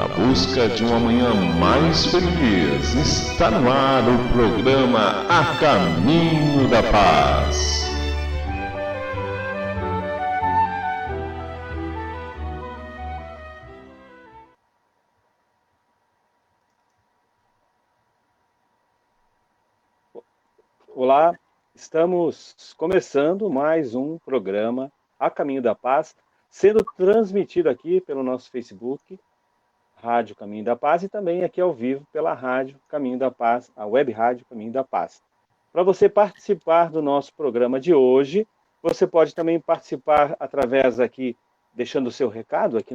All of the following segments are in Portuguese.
Na busca de uma manhã mais feliz, está no ar o programa A Caminho da Paz. Olá, estamos começando mais um programa A Caminho da Paz, sendo transmitido aqui pelo nosso Facebook, Rádio Caminho da Paz, e também aqui ao vivo pela Rádio Caminho da Paz, a Web Rádio Caminho da Paz. Para você participar do nosso programa de hoje, você pode também participar através aqui, deixando o seu recado aqui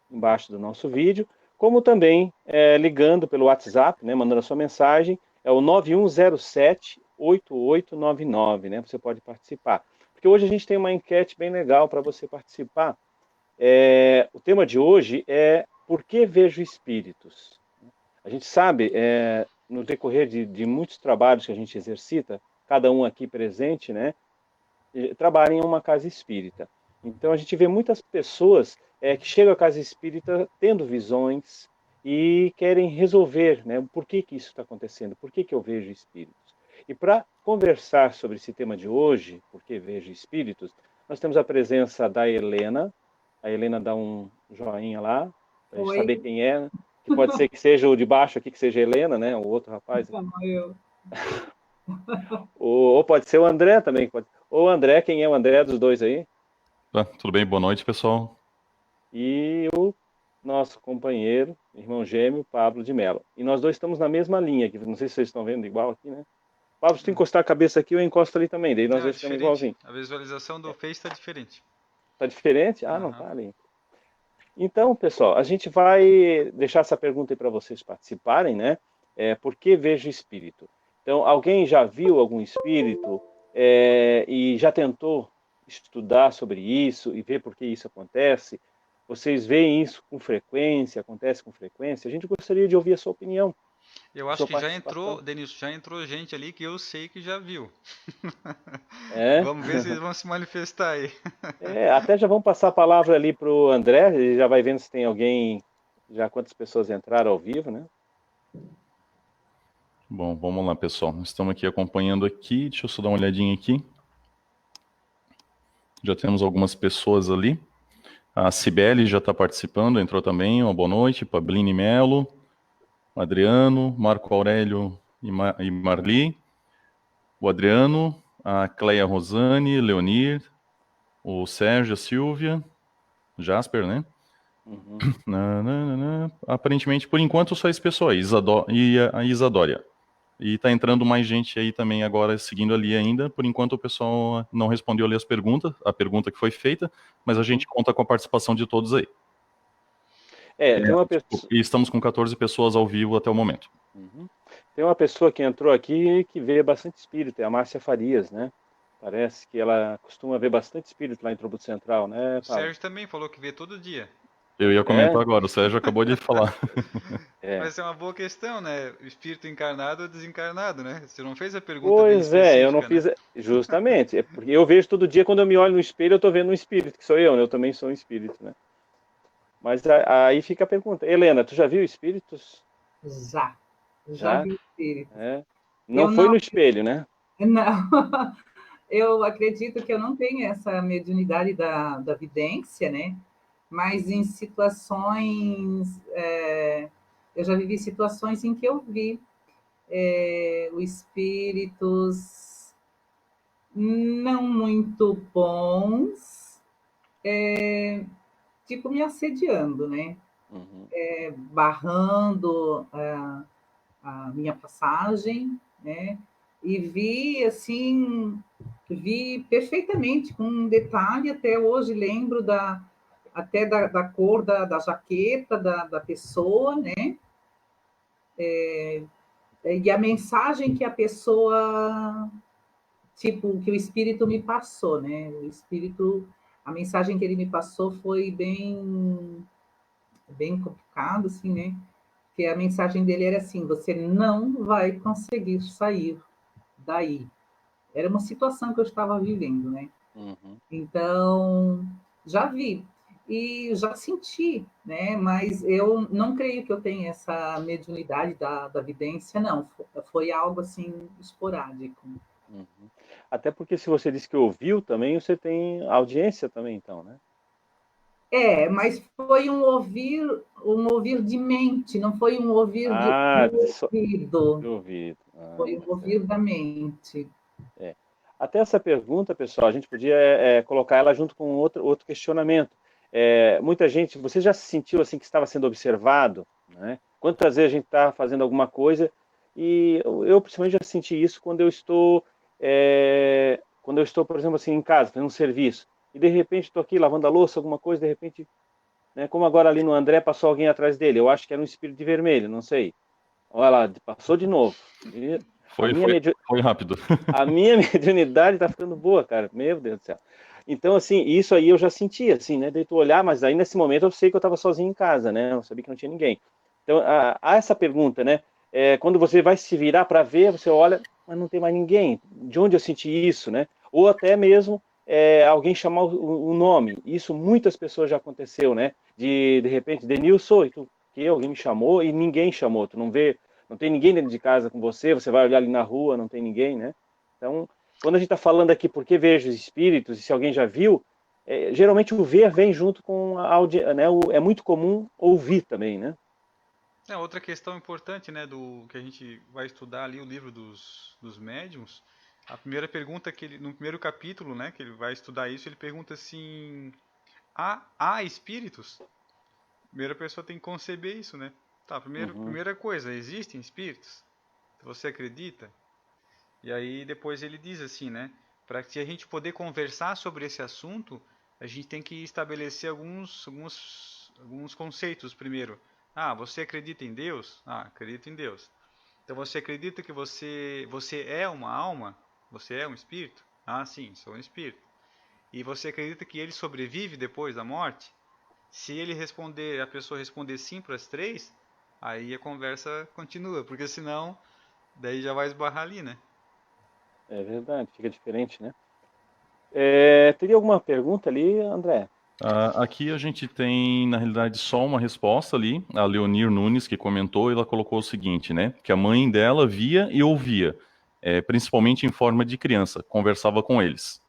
embaixo do nosso vídeo, como também ligando pelo WhatsApp, né, mandando a sua mensagem, é o 9107-8899, né? Você pode participar. Porque hoje a gente tem uma enquete bem legal para você participar. O tema de hoje é Por que vejo espíritos? A gente sabe, no decorrer de muitos trabalhos que a gente exercita, cada um aqui presente, né, trabalha em uma casa espírita. Então a gente vê muitas pessoas que chegam à casa espírita tendo visões e querem resolver, né, por que isso está acontecendo, por que eu vejo espíritos. E para conversar sobre esse tema de hoje, por que vejo espíritos, nós temos a presença da Helena. A Helena dá um joinha lá, para a gente saber quem é, né? Que pode ser que seja o de baixo aqui, que seja a Helena, né, o outro rapaz. Não, eu. Ou pode ser o André também. Ou o André, quem é o André dos dois aí? Tudo bem? Boa noite, pessoal. E o nosso companheiro, irmão gêmeo, Pablo de Mello. E nós dois estamos na mesma linha aqui. Não sei se vocês estão vendo igual aqui, né? Pablo, se tu encostar a cabeça aqui, eu encosto ali também. Daí nós dois ficamos igualzinho. A visualização do Face está diferente. Tá diferente? Ah, não tá ali. Então, pessoal, a gente vai deixar essa pergunta aí para vocês participarem, né? Por que vejo espírito? Então, alguém já viu algum espírito e já tentou estudar sobre isso e ver por que isso acontece? Vocês veem isso com frequência? Acontece com frequência? A gente gostaria de ouvir a sua opinião. Eu acho que já entrou, Denilson, já entrou gente ali que eu sei que já viu. Vamos ver se eles vão se manifestar aí. Até já vamos passar a palavra ali para o André, ele já vai vendo se tem alguém, já quantas pessoas entraram ao vivo, né? Bom, vamos lá, pessoal. Estamos aqui acompanhando aqui. Deixa eu só dar uma olhadinha aqui. Já temos algumas pessoas ali. A Cibele já está participando, entrou também. Uma boa noite. Pablini Melo, Adriano, Marco Aurélio e Marli. O Adriano, a Cleia Rosane, Leonir, o Sérgio, a Silvia, Jasper, né? Uhum. Aparentemente, por enquanto, só esse pessoal aí, e a Isadória. E tá entrando mais gente aí também agora, seguindo ali ainda. Por enquanto o pessoal não respondeu ali a pergunta que foi feita, mas a gente conta com a participação de todos aí. Tem uma pessoa... E estamos com 14 pessoas ao vivo até o momento. Uhum. Tem uma pessoa que entrou aqui que vê bastante espírito, é a Márcia Farias, né? Parece que ela costuma ver bastante espírito lá em Tributo Central, né, O Paulo? Sérgio também falou que vê todo dia. Eu ia comentar agora, o Sérgio acabou de falar. Mas é uma boa questão, né? O espírito encarnado ou desencarnado, né? Você não fez a pergunta Pois bem específica, eu não fiz... Justamente, porque eu vejo todo dia, quando eu me olho no espelho, eu estou vendo um espírito, que sou eu, né? Eu também sou um espírito, né? Mas aí fica a pergunta. Helena, tu já viu espíritos? Já vi espíritos. Não foi no espelho, né? Não. Eu acredito que eu não tenho essa mediunidade da vidência, né? Mas em situações... eu já vivi situações em que eu vi os espíritos não muito bons, tipo me assediando, né? Uhum. Barrando a minha passagem, né? E vi, assim, perfeitamente, com um detalhe, até hoje lembro até da cor da jaqueta da pessoa, né? E a mensagem que a pessoa, tipo, que o espírito me passou, né? O espírito, a mensagem que ele me passou foi bem complicado, assim, né? Que a mensagem dele era assim: você não vai conseguir sair daí. Era uma situação que eu estava vivendo, né? Uhum. Então, já vi. e já senti, né? Mas eu não creio que eu tenha essa mediunidade da vidência, não. Foi algo assim esporádico. Uhum. Até porque se você disse que ouviu também, você tem audiência também, então, né? Mas foi um ouvir de mente, não foi um ouvir do De ouvido. ouvido. Foi um ouvir da mente. É. Até essa pergunta, pessoal, a gente podia colocar ela junto com outro questionamento. Muita gente, você já se sentiu assim que estava sendo observado, né? Quantas vezes a gente está fazendo alguma coisa e eu principalmente já senti isso quando eu estou, por exemplo, assim em casa fazendo um serviço e de repente estou aqui lavando a louça, alguma coisa, de repente, né? Como agora ali no André passou alguém atrás dele, eu acho que era um espírito de vermelho, não sei. Olha lá, passou de novo. A minha Foi rápido. a minha mediunidade tá ficando boa, cara. Meu Deus do céu. Então, assim, isso aí eu já sentia, assim, né? Daí tu olhar, mas aí nesse momento eu sei que eu estava sozinho em casa, né? Eu sabia que não tinha ninguém. Então, há essa pergunta, né? Quando você vai se virar para ver, você olha, mas não tem mais ninguém. De onde eu senti isso, né? Ou até mesmo alguém chamar o nome. Isso muitas pessoas já aconteceu, né? De repente, Denilson, e tu, que alguém me chamou e ninguém chamou. Tu não vê, não tem ninguém dentro de casa com você, você vai olhar ali na rua, não tem ninguém, né? Então, quando a gente está falando aqui por que vejo os espíritos, e se alguém já viu, geralmente o ver vem junto com a audiência, né? É muito comum ouvir também, né? Outra questão importante, né, do que a gente vai estudar ali, o livro dos médiuns, a primeira pergunta que ele, no primeiro capítulo, né, que ele vai estudar isso, ele pergunta assim, há espíritos? A primeira pessoa tem que conceber isso, né? Tá, primeira coisa, existem espíritos? Você acredita? E aí depois ele diz assim, né, para que a gente poder conversar sobre esse assunto, a gente tem que estabelecer alguns conceitos primeiro. Você acredita em Deus? Acredito em Deus. Então você acredita que você é uma alma? Você é um espírito? Sim, sou um espírito. E você acredita que ele sobrevive depois da morte? Se a pessoa responder sim para as três, aí a conversa continua, porque senão daí já vai esbarrar ali, né? É verdade, fica diferente, né? Teria alguma pergunta ali, André? Aqui a gente tem, na realidade, só uma resposta ali. A Leonir Nunes, que comentou, ela colocou o seguinte, né? Que a mãe dela via e ouvia, principalmente em forma de criança, conversava com eles.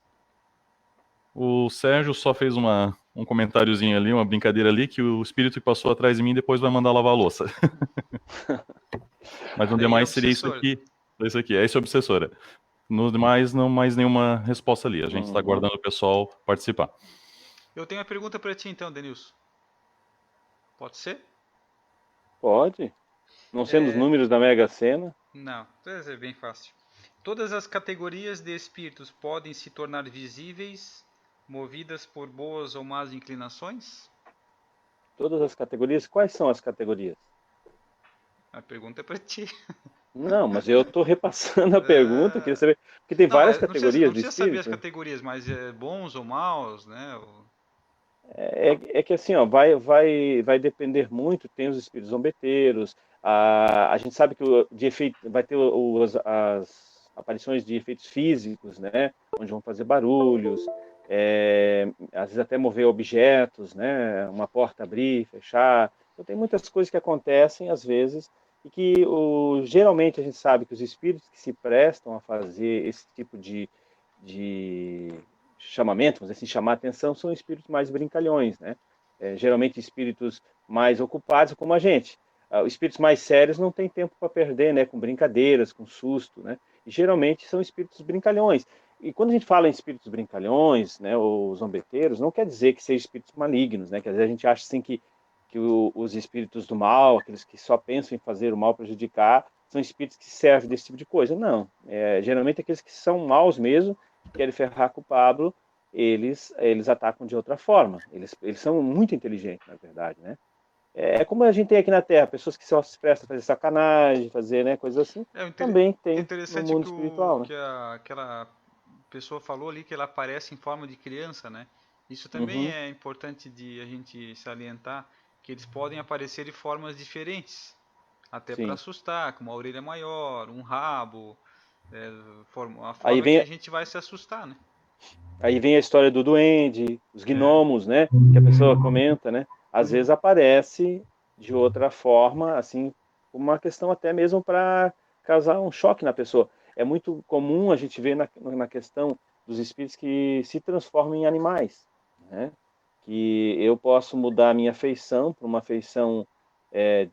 O Sérgio só fez um comentáriozinho ali, uma brincadeira ali, que o espírito que passou atrás de mim depois vai mandar lavar a louça. Mas no demais seria isso aqui. Esse é obsessora. No demais, não mais nenhuma resposta ali. A gente está aguardando o pessoal participar. Eu tenho uma pergunta para ti então, Denilson. Pode ser? Pode. Não sendo os números da Mega Sena? Não, é bem fácil. Todas as categorias de espíritos podem se tornar visíveis, movidas por boas ou más inclinações? Todas as categorias? Quais são as categorias? A pergunta é para ti. Não, mas eu estou repassando a pergunta, queria saber, porque tem várias categorias não de precisa saber as espírito. categorias, mas bons ou maus, né? Que assim, ó, vai depender muito, tem os espíritos zombeteiros, a gente sabe que de efeito, vai ter as aparições de efeitos físicos, né, onde vão fazer barulhos, às vezes até mover objetos, né, uma porta abrir, fechar, então tem muitas coisas que acontecem às vezes, e que geralmente a gente sabe que os espíritos que se prestam a fazer esse tipo de chamamento, vamos dizer assim, chamar atenção, são espíritos mais brincalhões, né? Geralmente espíritos mais ocupados como a gente. Os espíritos mais sérios não têm tempo para perder, né? Com brincadeiras, com susto, né? E geralmente são espíritos brincalhões. E quando a gente fala em espíritos brincalhões, né, ou zombeteiros, não quer dizer que sejam espíritos malignos, né? Que às vezes a gente acha assim que os espíritos do mal, aqueles que só pensam em fazer o mal, prejudicar, são espíritos que servem desse tipo de coisa. Não. Geralmente aqueles que são maus mesmo, querem ferrar com o Pablo, eles atacam de outra forma. Eles são muito inteligentes, na verdade, né? Como a gente tem aqui na Terra, pessoas que só se prestam a fazer sacanagem, fazer, né, coisas assim, também tem no mundo espiritual, né? Que aquela pessoa falou ali que ela aparece em forma de criança, né? Isso também é importante de a gente salientar, que eles podem aparecer de formas diferentes, até para assustar, com uma orelha maior, um rabo, a forma que a gente vai se assustar, né? Aí vem a história do duende, os gnomos, né? Que a pessoa comenta, né? Às vezes aparece de outra forma, assim, uma questão até mesmo para causar um choque na pessoa. É muito comum a gente ver na questão dos espíritos que se transformam em animais, né? Que eu posso mudar a minha feição para uma feição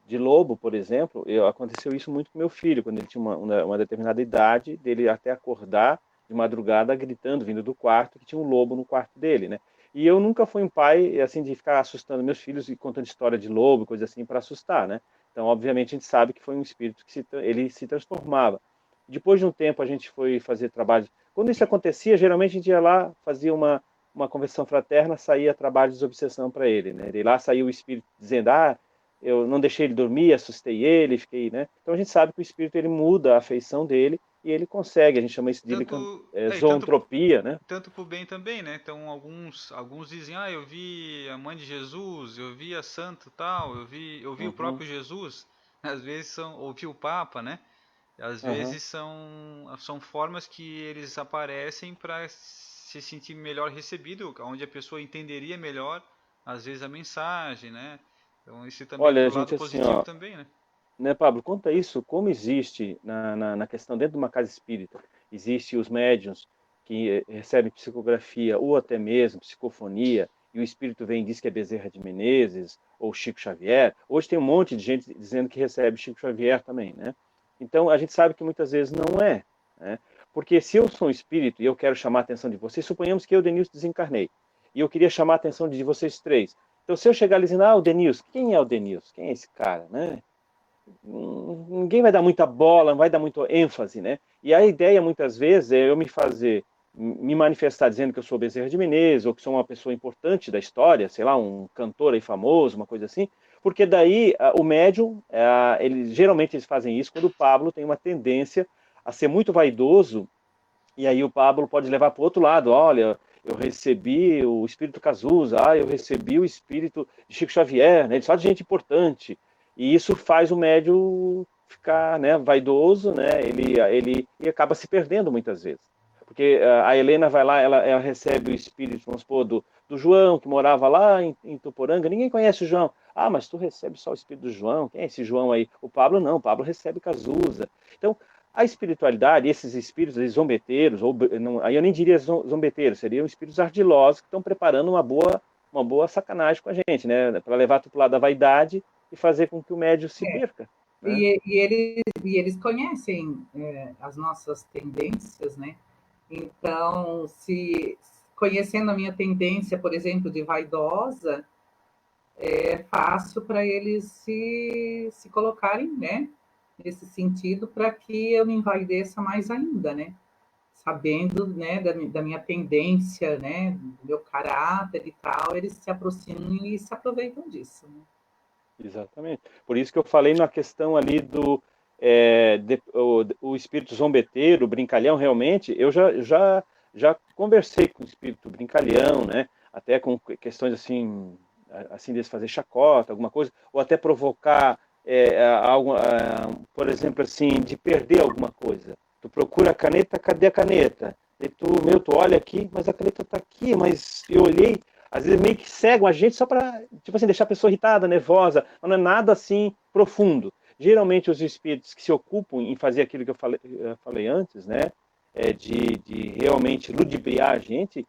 de lobo, por exemplo. Aconteceu isso muito com meu filho, quando ele tinha uma determinada idade, dele até acordar de madrugada gritando, vindo do quarto, que tinha um lobo no quarto dele, né? E eu nunca fui um pai, assim, de ficar assustando meus filhos e contando história de lobo, coisa assim, para assustar, né? Então, obviamente, a gente sabe que foi um espírito que ele se transformava. Depois de um tempo, a gente foi fazer trabalho. Quando isso acontecia, geralmente a gente ia lá, fazia uma conversão fraterna, saía trabalho de desobsessão para ele, né? E lá saiu o espírito dizendo, eu não deixei ele dormir, assustei ele, fiquei, né? Então a gente sabe que o espírito ele muda a afeição dele e ele consegue, a gente chama isso de zoantropia, né? Tanto pro bem também, né? Então alguns dizem, eu vi a mãe de Jesus, eu vi a santo tal, eu vi o próprio Jesus. Às vezes ouvi o Papa, né? Às vezes são formas que eles aparecem para se sentir melhor recebido, onde a pessoa entenderia melhor, às vezes, a mensagem, né? Então isso também Olha, pro a gente lado assim, positivo também, né? Né, Pablo, conta isso, como existe na questão dentro de uma casa espírita, existe os médiuns que recebem psicografia ou até mesmo psicofonia, e o espírito vem e diz que é Bezerra de Menezes ou Chico Xavier. Hoje tem um monte de gente dizendo que recebe Chico Xavier também, né? Então a gente sabe que muitas vezes não é, né? Porque se eu sou um espírito e eu quero chamar a atenção de vocês, suponhamos que eu, Denilson, desencarnei, e eu queria chamar a atenção de vocês três. Então se eu chegar ali dizendo, o Denilson, quem é o Denilson? Quem é esse cara, né? Ninguém vai dar muita bola, não vai dar muito ênfase, né? E a ideia, muitas vezes, é eu me manifestar dizendo que eu sou Bezerra de Menezes, ou que sou uma pessoa importante da história, sei lá, um cantor aí famoso, uma coisa assim, porque daí o médium, geralmente eles fazem isso quando o Pablo tem uma tendência a ser muito vaidoso, e aí o Pablo pode levar para o outro lado, olha, eu recebi o espírito Cazuza, eu recebi o espírito de Chico Xavier, né? Ele fala de gente importante, e isso faz o médium ficar, né, vaidoso, né? Ele acaba se perdendo muitas vezes. Porque a Helena vai lá, ela recebe o espírito, vamos supor, do João, que morava lá em Tuporanga. Ninguém conhece o João. Mas tu recebe só o espírito do João. Quem é esse João aí? O Pablo não, o Pablo recebe Cazuza. Então, a espiritualidade, esses espíritos zombeteiros, ou não, aí eu nem diria zombeteiros, seriam espíritos ardilosos que estão preparando uma boa sacanagem com a gente, né? Para levar tu para o lado da vaidade e fazer com que o médium se perca. Né? E eles conhecem as nossas tendências, né? Então, se conhecendo a minha tendência, por exemplo, de vaidosa, é fácil para eles se colocarem, né? Nesse sentido, para que eu me envaideça mais ainda, né? Sabendo, né, da minha tendência, né, do meu caráter e tal, eles se aproximam e se aproveitam disso, né? Exatamente. Por isso que eu falei na questão ali o espírito zombeteiro, brincalhão, realmente, eu já conversei com o espírito brincalhão, né? Até com questões assim de fazer chacota, alguma coisa, ou até provocar algo, por exemplo, assim, de perder alguma coisa. Tu procura a caneta, cadê a caneta? E tu olha aqui, mas a caneta tá aqui, mas eu olhei, às vezes meio que cegam a gente só para, tipo assim, deixar a pessoa irritada, nervosa, mas não é nada assim profundo. Geralmente os espíritos que se ocupam em fazer aquilo que eu falei antes, né, de realmente ludibriar a gente,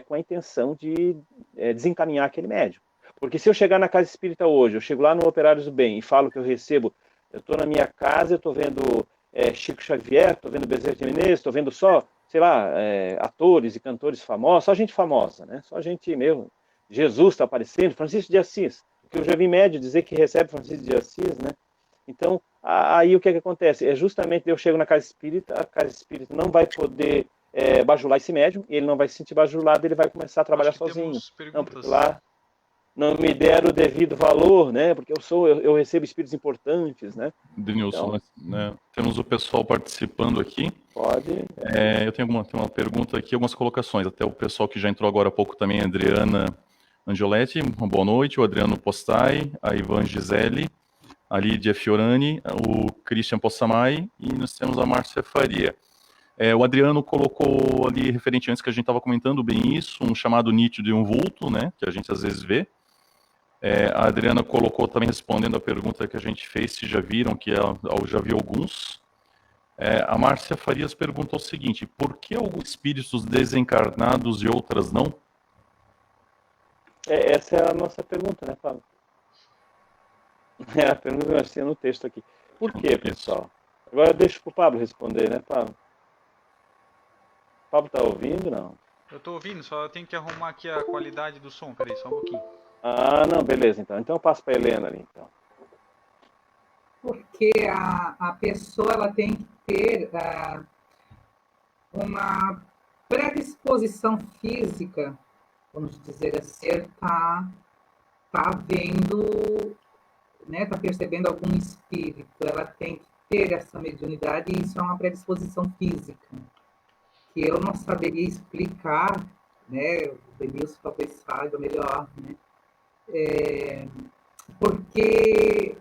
com a intenção de desencaminhar aquele médium. Porque se eu chegar na casa espírita hoje, eu chego lá no Operários do Bem e falo que eu recebo, eu estou na minha casa, eu estou vendo Chico Xavier, estou vendo Bezerra de Menezes, estou vendo só, sei lá, atores e cantores famosos, só gente famosa, né? Só gente mesmo. Jesus está aparecendo, Francisco de Assis, porque eu já vi médio dizer que recebe Francisco de Assis, né? Então, aí o que acontece? É justamente eu chego na casa espírita, a casa espírita não vai poder bajular esse médium, ele não vai se sentir bajulado, ele vai começar a trabalhar sozinho. Não, porque lá não me deram o devido valor, né? Porque eu recebo espíritos importantes, né? Denilson, então, né, temos o pessoal participando aqui. Pode. Eu tenho uma pergunta aqui, algumas colocações. Até o pessoal que já entrou agora há pouco também, a Adriana Angioletti, uma boa noite. O Adriano Postai, a Ivan Gisele, a Lídia Fiorani, o Christian Possamay e nós temos a Márcia Faria. O Adriano colocou ali, referente antes que a gente estava comentando bem isso, um chamado nítido e um vulto, né, que a gente às vezes vê. A Adriana colocou também, respondendo a pergunta que a gente fez, se já viram, que eu já vi alguns. A Márcia Farias perguntou o seguinte: por que alguns espíritos desencarnados e outras não? Essa é a nossa pergunta, né, Pablo? É a pergunta que nós temos no texto aqui. Por quê, pessoal? Agora deixa para o Pablo responder, né, Pablo? Pablo está ouvindo, não? Eu tô ouvindo, só tenho que arrumar aqui a qualidade do som. Peraí, só um pouquinho. Ah, não, beleza, então. Então eu passo para a Helena ali, então. Porque a pessoa ela tem que ter uma predisposição física, vamos dizer assim, tá vendo, né, tá percebendo algum espírito, ela tem que ter essa mediunidade, e isso é uma predisposição física, que eu não saberia explicar, né, o Denilson talvez saiba melhor, né, porque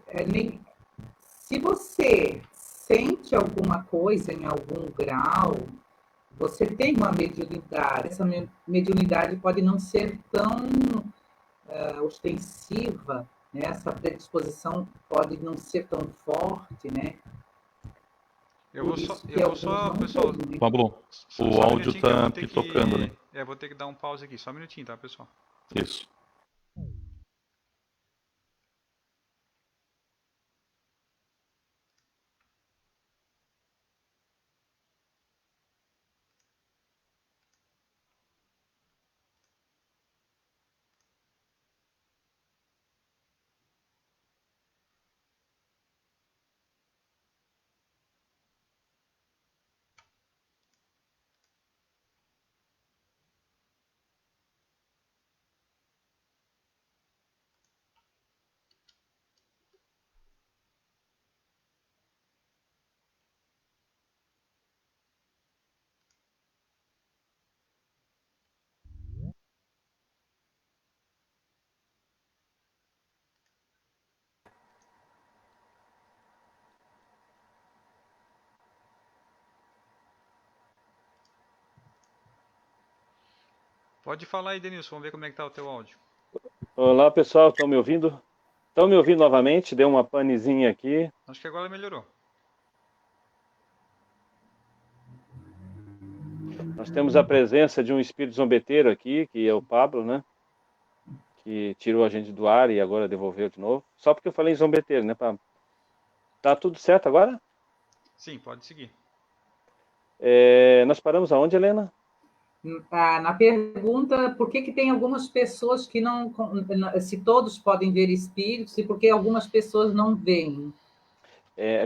se você sente alguma coisa em algum grau, você tem uma mediunidade. Essa mediunidade pode não ser tão ostensiva, né? Essa predisposição pode não ser tão forte, né? Eu vou só, não pessoal, têm, né? Pablo, só o um áudio minutinho que eu tá vou ter pitocando ali. vou ter que dar um pause aqui, só um minutinho, tá, pessoal? Isso. Pode falar aí, Denilson, vamos ver como é que tá o teu áudio. Olá, pessoal, estão me ouvindo? Estão me ouvindo novamente? Deu uma panezinha aqui. Acho que agora melhorou. Nós temos a presença de um espírito zombeteiro aqui, que é o Pablo, né? Que tirou a gente do ar e agora devolveu de novo. Só porque eu falei em zombeteiro, né, Pablo? Tá tudo certo agora? Sim, pode seguir. Nós paramos aonde, Helena? Na pergunta, por que tem algumas pessoas que não, se todos podem ver espíritos, e por que algumas pessoas não veem?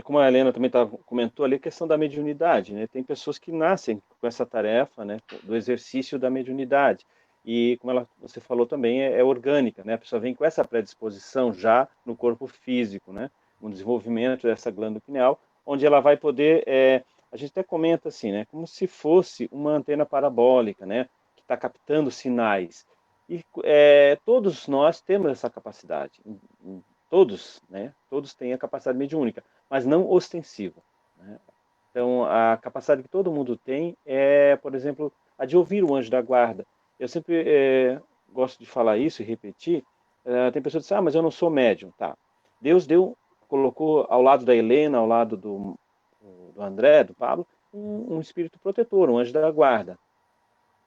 Como a Helena também comentou ali, a questão da mediunidade, né? Tem pessoas que nascem com essa tarefa, né, do exercício da mediunidade. E, como você falou também, é orgânica, né? A pessoa vem com essa predisposição já no corpo físico, né? No desenvolvimento dessa glândula pineal, onde ela vai poder, a gente até comenta assim, né? Como se fosse uma antena parabólica, né? Que está captando sinais. E todos nós temos essa capacidade. Todos, né? Todos têm a capacidade mediúnica, mas não ostensiva, né? Então, a capacidade que todo mundo tem é, por exemplo, a de ouvir o anjo da guarda. Eu sempre gosto de falar isso e repetir. Tem pessoas que dizem, mas eu não sou médium. Tá. Deus colocou ao lado da Helena, ao lado do André, do Pablo, um espírito protetor, um anjo da guarda.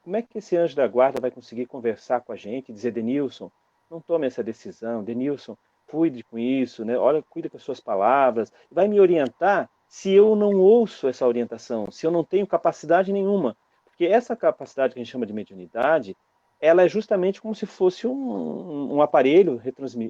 Como é que esse anjo da guarda vai conseguir conversar com a gente e dizer, Denilson, não tome essa decisão, Denilson, cuide com isso, né? Olha, cuida com as suas palavras, vai me orientar se eu não ouço essa orientação, se eu não tenho capacidade nenhuma. Porque essa capacidade que a gente chama de mediunidade, ela é justamente como se fosse um aparelho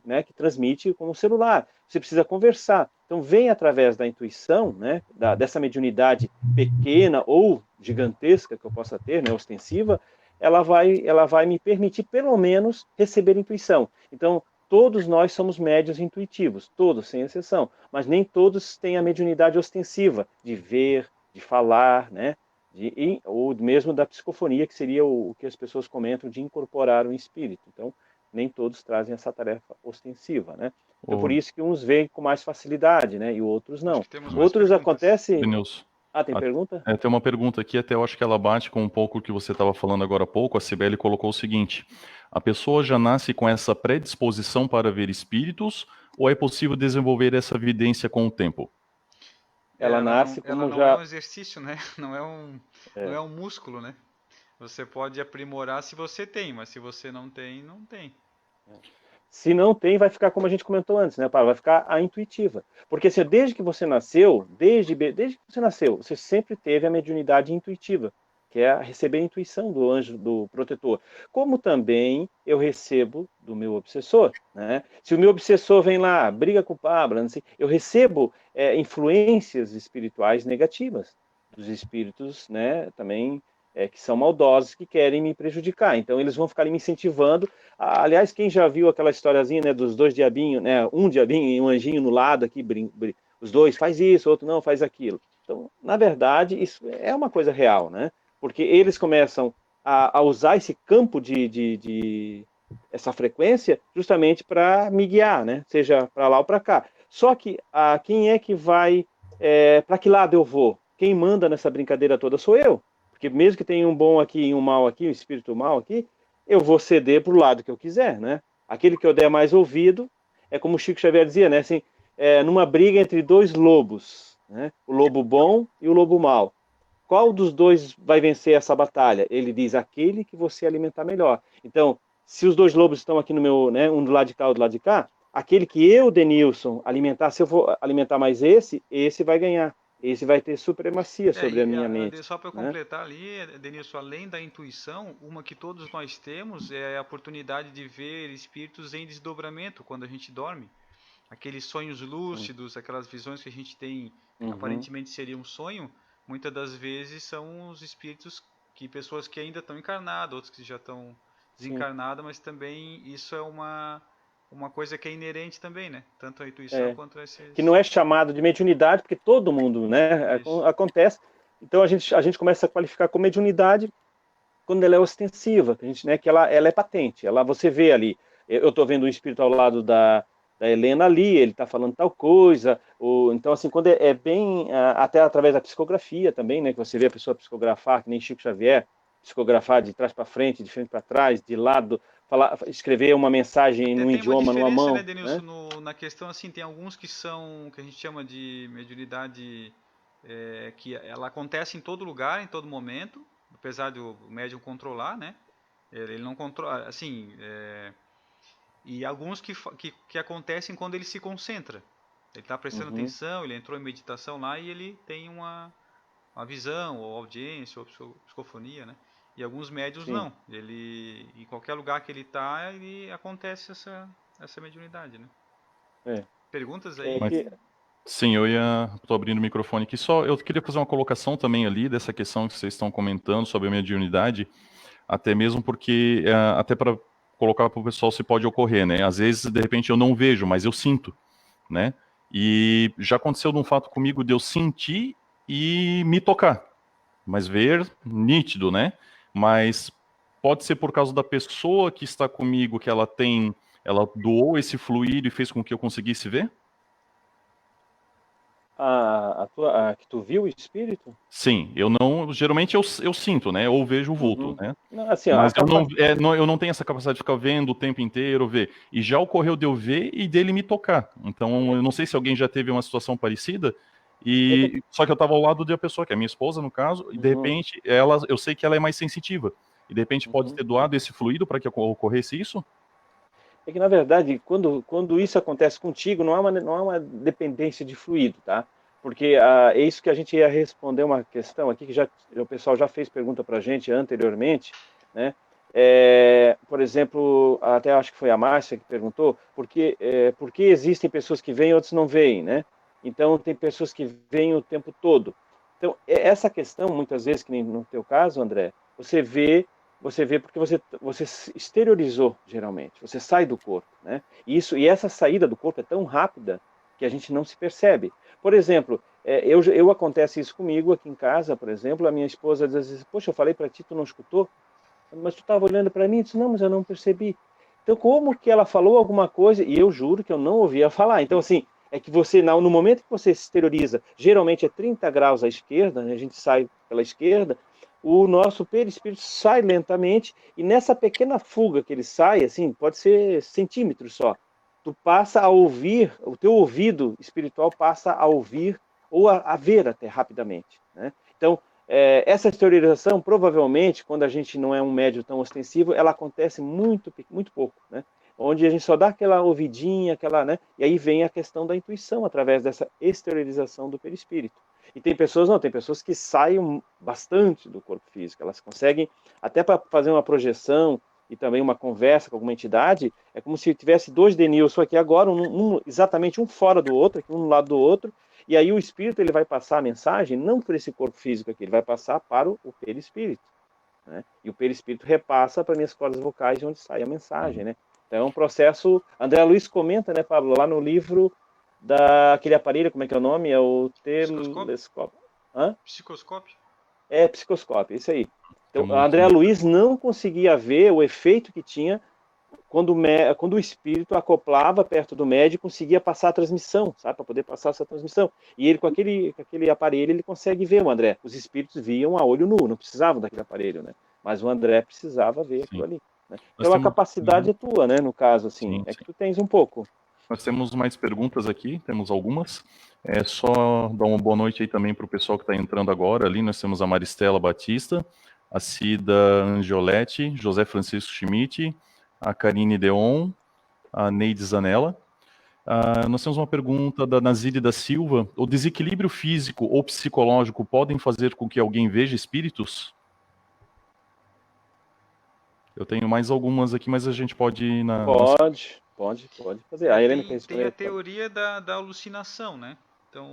né, que transmite como um celular. Você precisa conversar. Então, vem através da intuição, né, dessa mediunidade pequena ou gigantesca que eu possa ter, né, ostensiva, ela vai me permitir, pelo menos, receber intuição. Então, todos nós somos médiuns intuitivos, todos, sem exceção, mas nem todos têm a mediunidade ostensiva de ver, de falar, né? Ou mesmo da psicofonia, que seria o que as pessoas comentam de incorporar o espírito. Então, nem todos trazem essa tarefa ostensiva, né? Então, por isso que uns veem com mais facilidade, né? E outros Acho não. que temos mais Outros perguntas. acontece... Denilson. Ah, tem pergunta? Tem uma pergunta aqui, até eu acho que ela bate com um pouco o que você estava falando agora há pouco. A Cibele colocou o seguinte: a pessoa já nasce com essa predisposição para ver espíritos, ou é possível desenvolver essa evidência com o tempo? Ela nasce ela como não é um já... exercício, né? Não é um músculo, né? Você pode aprimorar se você tem, mas se você não tem, não tem. Se não tem, vai ficar como a gente comentou antes, né, Paulo? Vai ficar a intuitiva. Porque assim, desde que você nasceu, desde que você nasceu, você sempre teve a mediunidade intuitiva, que é receber a intuição do anjo, do protetor. Como também eu recebo do meu obsessor, né? Se o meu obsessor vem lá, briga com o Pablo, não sei, eu recebo influências espirituais negativas dos espíritos, né? Também que são maldosos, que querem me prejudicar. Então eles vão ficar ali me incentivando. Aliás, quem já viu aquela historiazinha, né, dos dois diabinhos, né, um diabinho e um anjinho no lado aqui, os dois faz isso, o outro não faz aquilo. Então, na verdade, isso é uma coisa real, né? Porque eles começam a usar esse campo de essa frequência justamente para me guiar, né? Seja para lá ou para cá. Só que quem é que vai, para que lado eu vou? Quem manda nessa brincadeira toda sou eu. Porque mesmo que tenha um bom aqui e um mal aqui, um espírito mal aqui, eu vou ceder para o lado que eu quiser, né? Aquele que eu der mais ouvido, é como o Chico Xavier dizia, né? Assim, numa briga entre dois lobos, né? O lobo bom e o lobo mau. Qual dos dois vai vencer essa batalha? Ele diz, aquele que você alimentar melhor. Então, se os dois lobos estão aqui no meu, né? Um do lado de cá, outro do lado de cá, aquele que eu, Denilson, alimentar, se eu for alimentar mais esse vai ganhar. Esse vai ter supremacia sobre a minha mente. Só para Né? completar ali, Denilson, além da intuição, uma que todos nós temos é a oportunidade de ver espíritos em desdobramento quando a gente dorme. Aqueles sonhos lúcidos, aquelas visões que a gente tem, aparentemente seria um sonho, muitas das vezes são os espíritos pessoas que ainda estão encarnadas, outros que já estão desencarnadas, mas também isso é uma coisa que é inerente também, né? Tanto a intuição quanto esses... Que não é chamado de mediunidade, porque todo mundo, né, acontece. Então a gente começa a qualificar como mediunidade quando ela é ostensiva, né, que ela é patente. Você vê ali, eu estou vendo um espírito ao lado da Helena ali, ele está falando tal coisa. Então, assim, quando é bem, até através da psicografia também, né, que você vê a pessoa psicografar, que nem Chico Xavier, psicografar de trás para frente, de frente para trás, de lado, escrever uma mensagem num idioma, numa mão. Né, Denilson, né? Na questão, assim, tem alguns que a gente chama de mediunidade, que ela acontece em todo lugar, em todo momento, apesar do médium controlar, né? Ele não controla, assim, e alguns que acontecem quando ele se concentra. Ele está prestando atenção, ele entrou em meditação lá e ele tem uma visão, ou audiência, ou psicofonia, né? E alguns médios não. Ele, em qualquer lugar que ele está, ele acontece essa mediunidade, né? Perguntas aí? Sim, estou abrindo o microfone aqui. Eu queria fazer uma colocação também ali dessa questão que vocês estão comentando sobre a mediunidade, até mesmo porque, até para colocar para o pessoal se pode ocorrer, né? Às vezes, de repente, eu não vejo, mas eu sinto, né? E já aconteceu de um fato comigo de eu sentir e me tocar, mas ver nítido, né? Mas pode ser por causa da pessoa que está comigo, que ela doou esse fluido e fez com que eu conseguisse ver? Que tu viu o espírito? Sim, geralmente eu sinto, né? Ou vejo o vulto, né? Não, assim, mas eu não tenho essa capacidade de ficar vendo o tempo inteiro, ver. E já ocorreu de eu ver e dele me tocar. Então, eu não sei se alguém já teve uma situação parecida. Só que eu estava ao lado de uma pessoa, que é a minha esposa, no caso, e de repente, eu sei que ela é mais sensitiva. E de repente pode ter doado esse fluido para que ocorresse isso? É que, na verdade, quando isso acontece contigo, não há uma dependência de fluido, tá? Porque é isso que a gente ia responder uma questão aqui, que o pessoal já fez pergunta para a gente anteriormente, né? Por exemplo, até acho que foi a Márcia que perguntou, por que existem pessoas que veem e outros não veem, né? Então, tem pessoas que veem o tempo todo. Então, essa questão, muitas vezes, que nem no teu caso, André, você vê porque você exteriorizou, geralmente. Você sai do corpo, né? E essa saída do corpo é tão rápida que a gente não se percebe. Por exemplo, acontece isso comigo aqui em casa, por exemplo, a minha esposa diz assim, poxa, eu falei para ti, tu não escutou? Mas tu estava olhando para mim? Eu disse, não, mas eu não percebi. Então, como que ela falou alguma coisa e eu juro que eu não ouvia falar? Então, assim, é que você, no momento que você se exterioriza, geralmente é 30 graus à esquerda, né, a gente sai pela esquerda, o nosso perispírito sai lentamente, e nessa pequena fuga que ele sai, assim, pode ser centímetros só, tu passa a ouvir, o teu ouvido espiritual passa a ouvir ou a ver até rapidamente, né? Então, essa exteriorização, provavelmente, quando a gente não é um médium tão ostensivo, ela acontece muito, muito pouco, né? Onde a gente só dá aquela ouvidinha, né? E aí vem a questão da intuição, através dessa exteriorização do perispírito. E tem pessoas que saem bastante do corpo físico, elas conseguem, até para fazer uma projeção e também uma conversa com alguma entidade, é como se tivesse dois Denilson aqui agora, exatamente um fora do outro, aqui um no lado do outro, e aí o espírito ele vai passar a mensagem, não por esse corpo físico aqui, ele vai passar para o perispírito, né? E o perispírito repassa para minhas cordas vocais, de onde sai a mensagem, né? Então é um processo. André Luiz comenta, né, Pablo, lá no livro daquele aparelho, como é que é o nome? É o telescópio. Psicoscópio? É, psicoscópio, isso aí. Então, André Luiz não conseguia ver o efeito que tinha quando o espírito acoplava perto do médium, conseguia passar a transmissão, sabe? Para poder passar essa transmissão. E ele, com aquele aparelho, ele consegue ver o André. Os espíritos viam a olho nu, não precisavam daquele aparelho, né? Mas o André precisava ver aquilo ali, né? Então a capacidade é tua, né? No caso, assim, é que tu tens um pouco. Nós temos mais perguntas aqui, temos algumas. É só dar uma boa noite aí também para o pessoal que está entrando agora ali. Nós temos a Maristela Batista, a Cida Angioletti, José Francisco Schmidt, a Karine Deon, a Neide Zanella. Nós temos uma pergunta da Nazile da Silva. O desequilíbrio físico ou psicológico podem fazer com que alguém veja espíritos? Eu tenho mais algumas aqui, mas a gente pode ir na... Pode fazer. A Helena tem a teoria da alucinação, né? Então,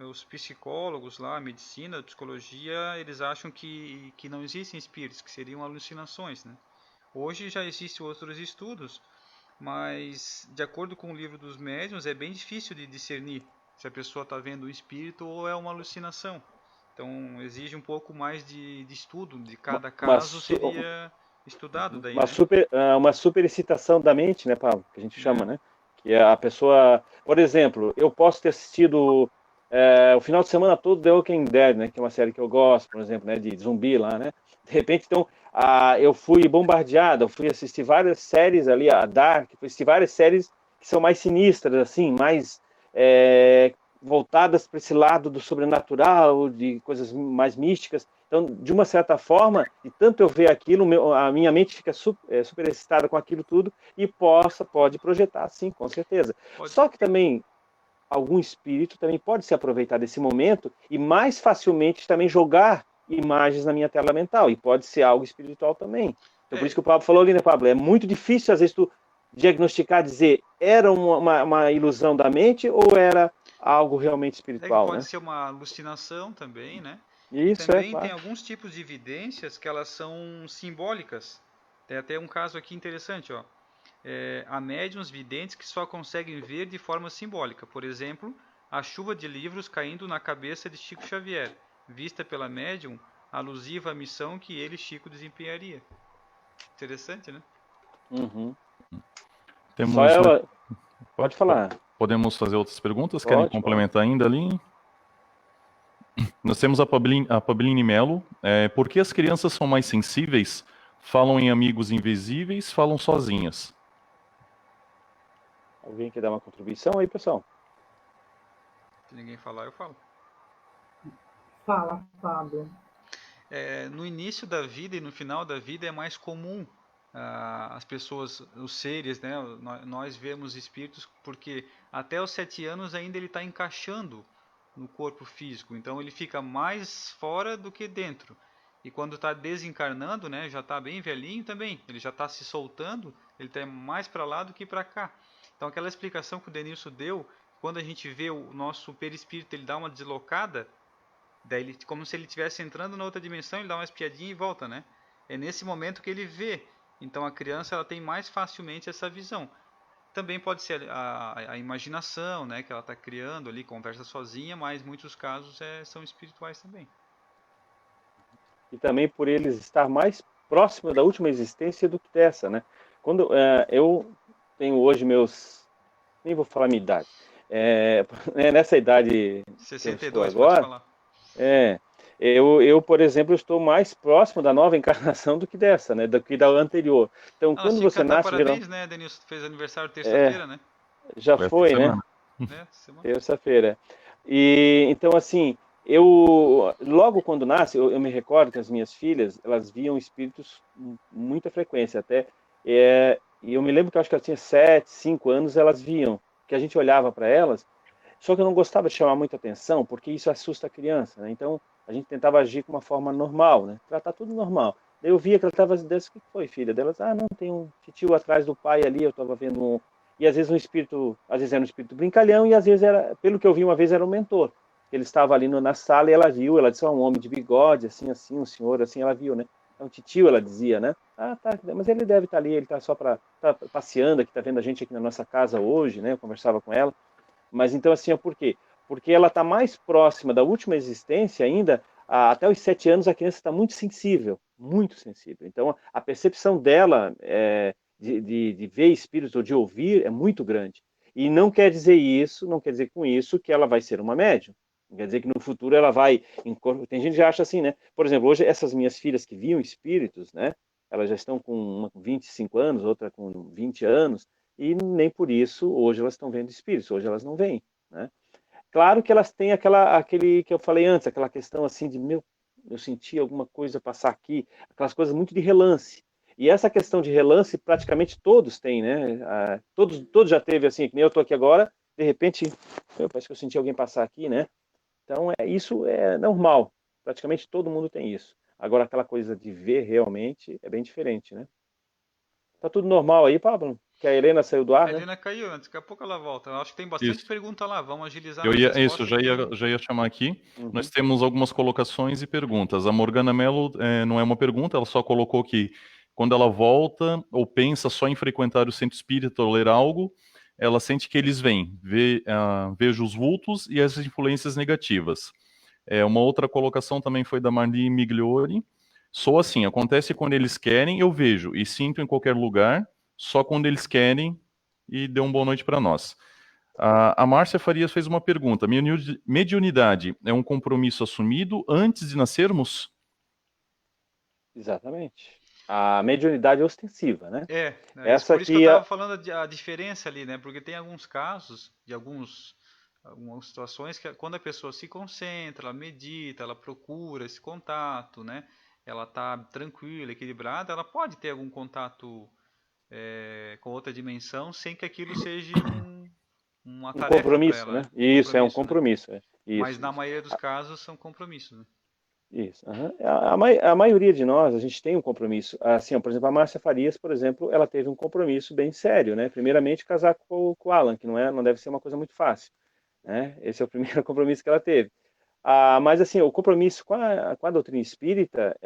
os psicólogos lá, a medicina, a psicologia, eles acham que não existem espíritos, que seriam alucinações, né? Hoje já existem outros estudos, mas de acordo com o livro dos médiuns, é bem difícil de discernir se a pessoa está vendo um espírito ou é uma alucinação. Então, exige um pouco mais de estudo, de cada caso seria estudado daí, uma superexcitação da mente, né, Paulo, que a gente chama, né? Que é a pessoa, por exemplo, eu posso ter assistido o final de semana todo The Walking Dead, né, que é uma série que eu gosto, por exemplo, né, de zumbi lá, né? De repente, então, eu fui bombardeado, eu fui assistir várias séries ali, a Dark, fui assistir várias séries que são mais sinistras, assim, mais voltadas para esse lado do sobrenatural, de coisas mais místicas. Então, de uma certa forma, de tanto eu ver aquilo, a minha mente fica super excitada com aquilo tudo e pode projetar, sim, com certeza. Só que também, algum espírito também pode se aproveitar desse momento e mais facilmente também jogar imagens na minha tela mental, e pode ser algo espiritual também. Então, por isso que o Pablo falou ali, né, Pablo? É muito difícil, às vezes, tu diagnosticar, dizer, era uma ilusão da mente ou era algo realmente espiritual, pode né? ser uma alucinação também, né? Isso, também claro. tem alguns tipos de evidências que elas são simbólicas. Tem até um caso aqui interessante, ó. Há médiuns videntes que só conseguem ver de forma simbólica. Por exemplo, a chuva de livros caindo na cabeça de Chico Xavier, vista pela médium, alusiva à missão que ele, Chico, desempenharia. Interessante, né? Uhum. Temos... Só ela... Pode falar. Podemos fazer outras perguntas? Querem complementar ainda ali? Nós temos a Pabline Melo. Por que as crianças são mais sensíveis? Falam em amigos invisíveis, falam sozinhas. Alguém quer dar uma contribuição aí, pessoal? Se ninguém falar, eu falo. Fala, Pablo. No início da vida e no final da vida é mais comum as pessoas, os seres, né? Nós vemos espíritos porque até os 7 anos ainda ele está encaixando no corpo físico, então ele fica mais fora do que dentro. E quando está desencarnando, né, já está bem velhinho também, ele já está se soltando, ele está mais para lá do que para cá. Então aquela explicação que o Denilson deu, quando a gente vê o nosso perispírito, ele dá uma deslocada, daí ele, como se ele estivesse entrando na outra dimensão, ele dá uma espiadinha e volta, né? É nesse momento que ele vê. Então a criança ela tem mais facilmente essa visão. Também pode ser a imaginação, né, que ela está criando ali, conversa sozinha, mas em muitos casos são espirituais também. E também por eles estar mais próximo da última existência do que dessa, né? Quando eu tenho hoje nem vou falar minha idade, nessa idade que eu estou 62, pode agora, falar. por exemplo, estou mais próximo da nova encarnação do que dessa, né? Do que da anterior. Então, Ah, nós quando tínhamos que você cantar nasce, parabéns, né, Denilson? Fez aniversário é, terça-feira, né? já Foi essa foi, né? semana. Né? Semana. Terça-feira. E então, assim, eu logo quando nasce, eu me recordo que as minhas filhas, elas viam espíritos com muita frequência, até. E eu me lembro que eu acho que elas tinham 7, 5 anos, elas viam, que a gente olhava para elas, só que eu não gostava de chamar muita atenção, porque isso assusta a criança, né? Então, a gente tentava agir com uma forma normal, né? Tratar tudo normal. Daí eu via que ela estava desse, o que foi, filha? Delas, não, tem um tio atrás do pai ali, eu estava vendo um. E às vezes um espírito, às vezes era um espírito brincalhão, e às vezes era, pelo que eu vi uma vez, era um mentor. Ele estava ali na sala e ela viu, ela disse, um homem de bigode, assim, assim, um senhor, assim, ela viu, né? É um titio, ela dizia, né? Tá, mas ele deve estar ali, ele está só para tá passeando aqui, tá vendo a gente aqui na nossa casa hoje, né? Eu conversava com ela. Mas então, assim, por quê? Porque ela está mais próxima da última existência ainda, até os 7 anos a criança está muito sensível, muito sensível. Então, a percepção dela de ver espíritos ou de ouvir é muito grande. E não quer dizer isso, não quer dizer com isso que ela vai ser uma médium. Não quer dizer que no futuro ela vai. Tem gente que já acha assim, né? Por exemplo, hoje essas minhas filhas que viam espíritos, né? Elas já estão com uma com 25 anos, outra com 20 anos, e nem por isso hoje elas estão vendo espíritos, hoje elas não veem, né? Claro que elas têm aquele que eu falei antes, aquela questão assim de, eu senti alguma coisa passar aqui, aquelas coisas muito de relance. E essa questão de relance praticamente todos têm, né? Todos já teve assim, que nem eu estou aqui agora, de repente, parece que eu senti alguém passar aqui, né? Então, isso é normal, praticamente todo mundo tem isso. Agora, aquela coisa de ver realmente é bem diferente, né? Tá tudo normal aí, Pablo? Que a Helena saiu do A ar, né? Helena caiu, né? Daqui a pouco ela volta. Eu acho que tem bastante Isso. pergunta lá. Vamos agilizar Eu nas ia, isso, respostas que... já ia chamar aqui. Nós Uhum. temos algumas colocações e perguntas. A Morgana Mello não é uma pergunta, ela só colocou que quando ela volta ou pensa só em frequentar o centro espírita ou ler algo, ela sente que eles vêm, vejo os vultos e as influências negativas. Uma outra colocação também foi da Marli Migliori. Sou assim, acontece quando eles querem, eu vejo e sinto em qualquer lugar, só quando eles querem, e dê uma boa noite para nós. A Márcia Farias fez uma pergunta. Mediunidade é um compromisso assumido antes de nascermos? Exatamente. A mediunidade ostensiva, né? Né, isso, Essa por isso que eu aqui, estava falando a diferença ali, né? Porque tem alguns casos, de algumas situações que quando a pessoa se concentra, ela medita, ela procura esse contato, né? Ela está tranquila, equilibrada, ela pode ter algum contato com outra dimensão sem que aquilo seja uma um tarefa para compromisso, ela, né? né? Um Isso, é um compromisso, né? compromisso. Mas Isso, na isso. maioria dos casos são compromissos, né? Isso. Uhum. A maioria de nós, a gente tem um compromisso. Assim, ó, por exemplo, a Márcia Farias, por exemplo, ela teve um compromisso bem sério, né? Primeiramente, casar com o Alan, que não deve ser uma coisa muito fácil, né? Esse é o primeiro compromisso que ela teve. Mas, assim, o compromisso com a doutrina espírita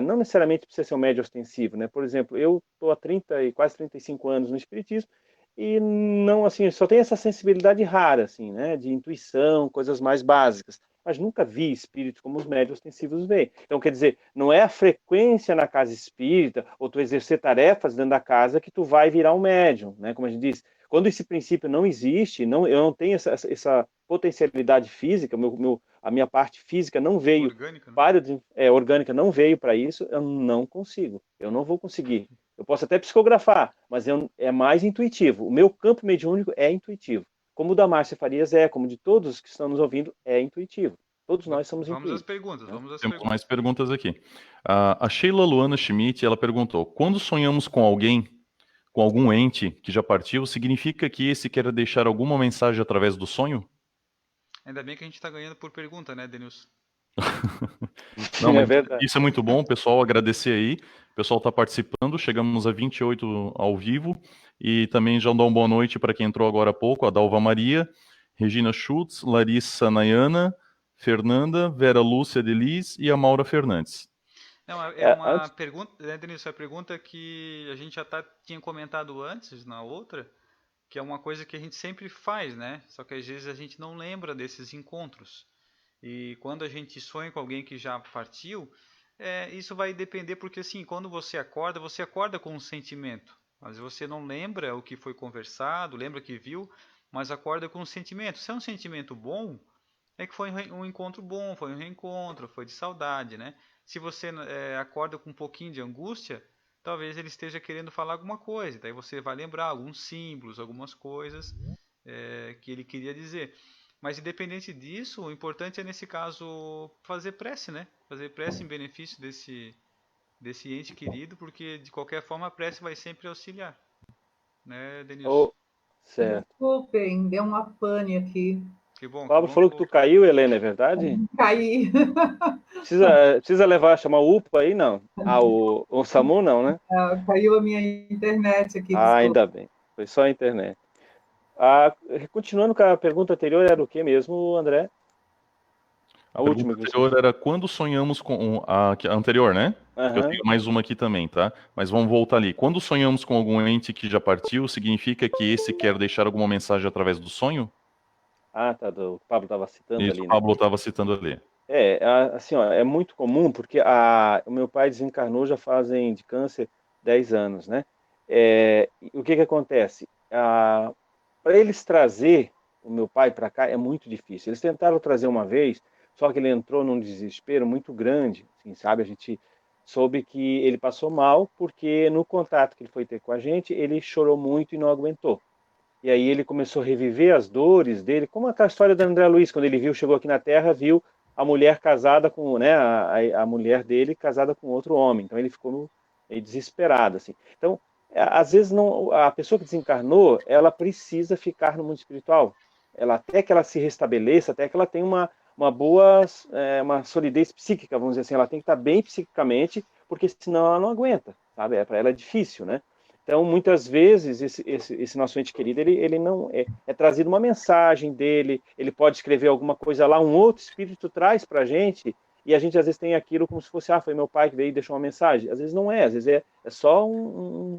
não necessariamente precisa ser um médio ostensivo, né? Por exemplo, eu estou há 30 e quase 35 anos no espiritismo e não, assim, só tenho essa sensibilidade rara, assim, né? De intuição, coisas mais básicas. Mas nunca vi espíritos como os médios ostensivos veem. Então, quer dizer, não é a frequência na casa espírita ou tu exercer tarefas dentro da casa que tu vai virar um médium, né? Como a gente diz, quando esse princípio não existe, eu não tenho essa potencialidade física, a minha parte física não veio Orgânica, né? orgânica não veio para isso, eu não consigo, eu não vou conseguir. Eu posso até psicografar, mas é mais intuitivo. O meu campo mediúnico é intuitivo. Como o da Márcia Farias como de todos os que estão nos ouvindo, é intuitivo. Todos nós somos Vamos às intuídos. perguntas, Né? vamos às Temos mais perguntas. perguntas aqui. A Sheila Luana Schmidt, ela perguntou: quando sonhamos com alguém, com algum ente que já partiu, significa que esse quer deixar alguma mensagem através do sonho? Ainda bem que a gente está ganhando por pergunta, né, Denilson? Não, É mas verdade. isso é muito bom, pessoal, agradecer aí. O pessoal está participando, chegamos a 28 ao vivo. E também já dá uma boa noite para quem entrou agora há pouco, a Dalva Maria, Regina Schutz, Larissa Nayana, Fernanda, Vera Lúcia Delis e a Maura Fernandes. Não, é uma Antes, pergunta, né, Denilson? É a pergunta que a gente já tinha comentado antes, na outra, que é uma coisa que a gente sempre faz, né? Só que às vezes a gente não lembra desses encontros. E quando a gente sonha com alguém que já partiu, isso vai depender, porque assim, quando você acorda com um sentimento. Mas você não lembra o que foi conversado, lembra que viu, mas acorda com um sentimento. Se é um sentimento bom, é que foi um encontro bom, foi um reencontro, foi de saudade, né? Se você acorda com um pouquinho de angústia, talvez ele esteja querendo falar alguma coisa. Daí você vai lembrar alguns símbolos, algumas coisas que ele queria dizer. Mas independente disso, o importante é, nesse caso, fazer prece, né? Fazer prece em benefício desse ente querido, porque de qualquer forma a prece vai sempre auxiliar, né, Denilson? Oh, certo. Desculpem, deu uma pane aqui. Que bom Pablo que falou que tu voltou. caiu, Helena, é verdade? Caí. Precisa levar, chamar o UPA aí, não? Ah, o SAMU não, né? Caiu a minha internet aqui, Ah, desculpa. ainda bem. Foi só a internet. Ah, continuando com a pergunta anterior, era o que mesmo, André? A A pergunta última que você anterior fez. era quando sonhamos com a anterior, né? Que eu Aham. tenho mais uma aqui também, tá? Mas vamos voltar ali. Quando sonhamos com algum ente que já partiu, significa que esse quer deixar alguma mensagem através do sonho? Ah, tá, o Pablo estava citando Isso, o ali, né? Pablo estava citando ali. Assim, ó, é muito comum, porque o meu pai desencarnou já fazem de câncer 10 anos, né? E o que que acontece? Para eles trazer o meu pai para cá é muito difícil. Eles tentaram trazer uma vez, só que ele entrou num desespero muito grande, assim, sabe? A gente soube que ele passou mal porque no contato que ele foi ter com a gente, ele chorou muito e não aguentou. E aí ele começou a reviver as dores dele, como aquela história do André Luiz, quando ele chegou aqui na Terra, viu a mulher casada com, né, a mulher dele casada com outro homem. Então ele ficou meio desesperado, assim. Então, às vezes não, a pessoa que desencarnou, ela precisa ficar no mundo espiritual. Até que ela se restabeleça, até que ela tenha uma boa, uma solidez psíquica, vamos dizer assim, ela tem que estar bem psiquicamente, porque senão ela não aguenta, sabe? Para ela é difícil, né? Então, muitas vezes, esse nosso ente querido, ele não é trazido uma mensagem dele, ele pode escrever alguma coisa lá, um outro espírito traz para a gente, e a gente às vezes tem aquilo como se fosse, foi meu pai que veio e deixou uma mensagem. Às vezes não é, às vezes é só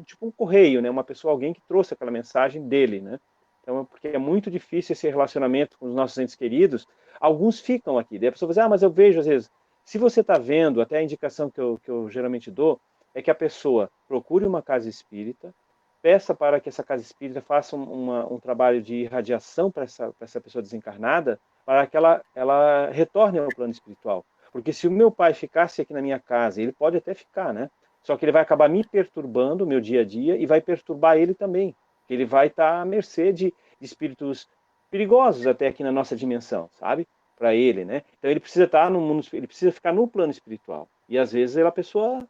tipo um correio, né? Uma pessoa, alguém que trouxe aquela mensagem dele, né? Então, porque é muito difícil esse relacionamento com os nossos entes queridos. Alguns ficam aqui, daí a pessoa vai dizer, mas eu vejo às vezes. Se você está vendo, até a indicação que eu geralmente dou, é que a pessoa procure uma casa espírita, peça para que essa casa espírita faça um trabalho de irradiação para essa pessoa desencarnada, para que ela retorne ao plano espiritual. Porque se o meu pai ficasse aqui na minha casa, ele pode até ficar, né? Só que ele vai acabar me perturbando, meu dia a dia, e vai perturbar ele também. Ele vai estar à mercê de espíritos perigosos até aqui na nossa dimensão, sabe? Para ele, né? Então ele precisa estar no mundo, ele precisa ficar no plano espiritual. E às vezes a pessoa,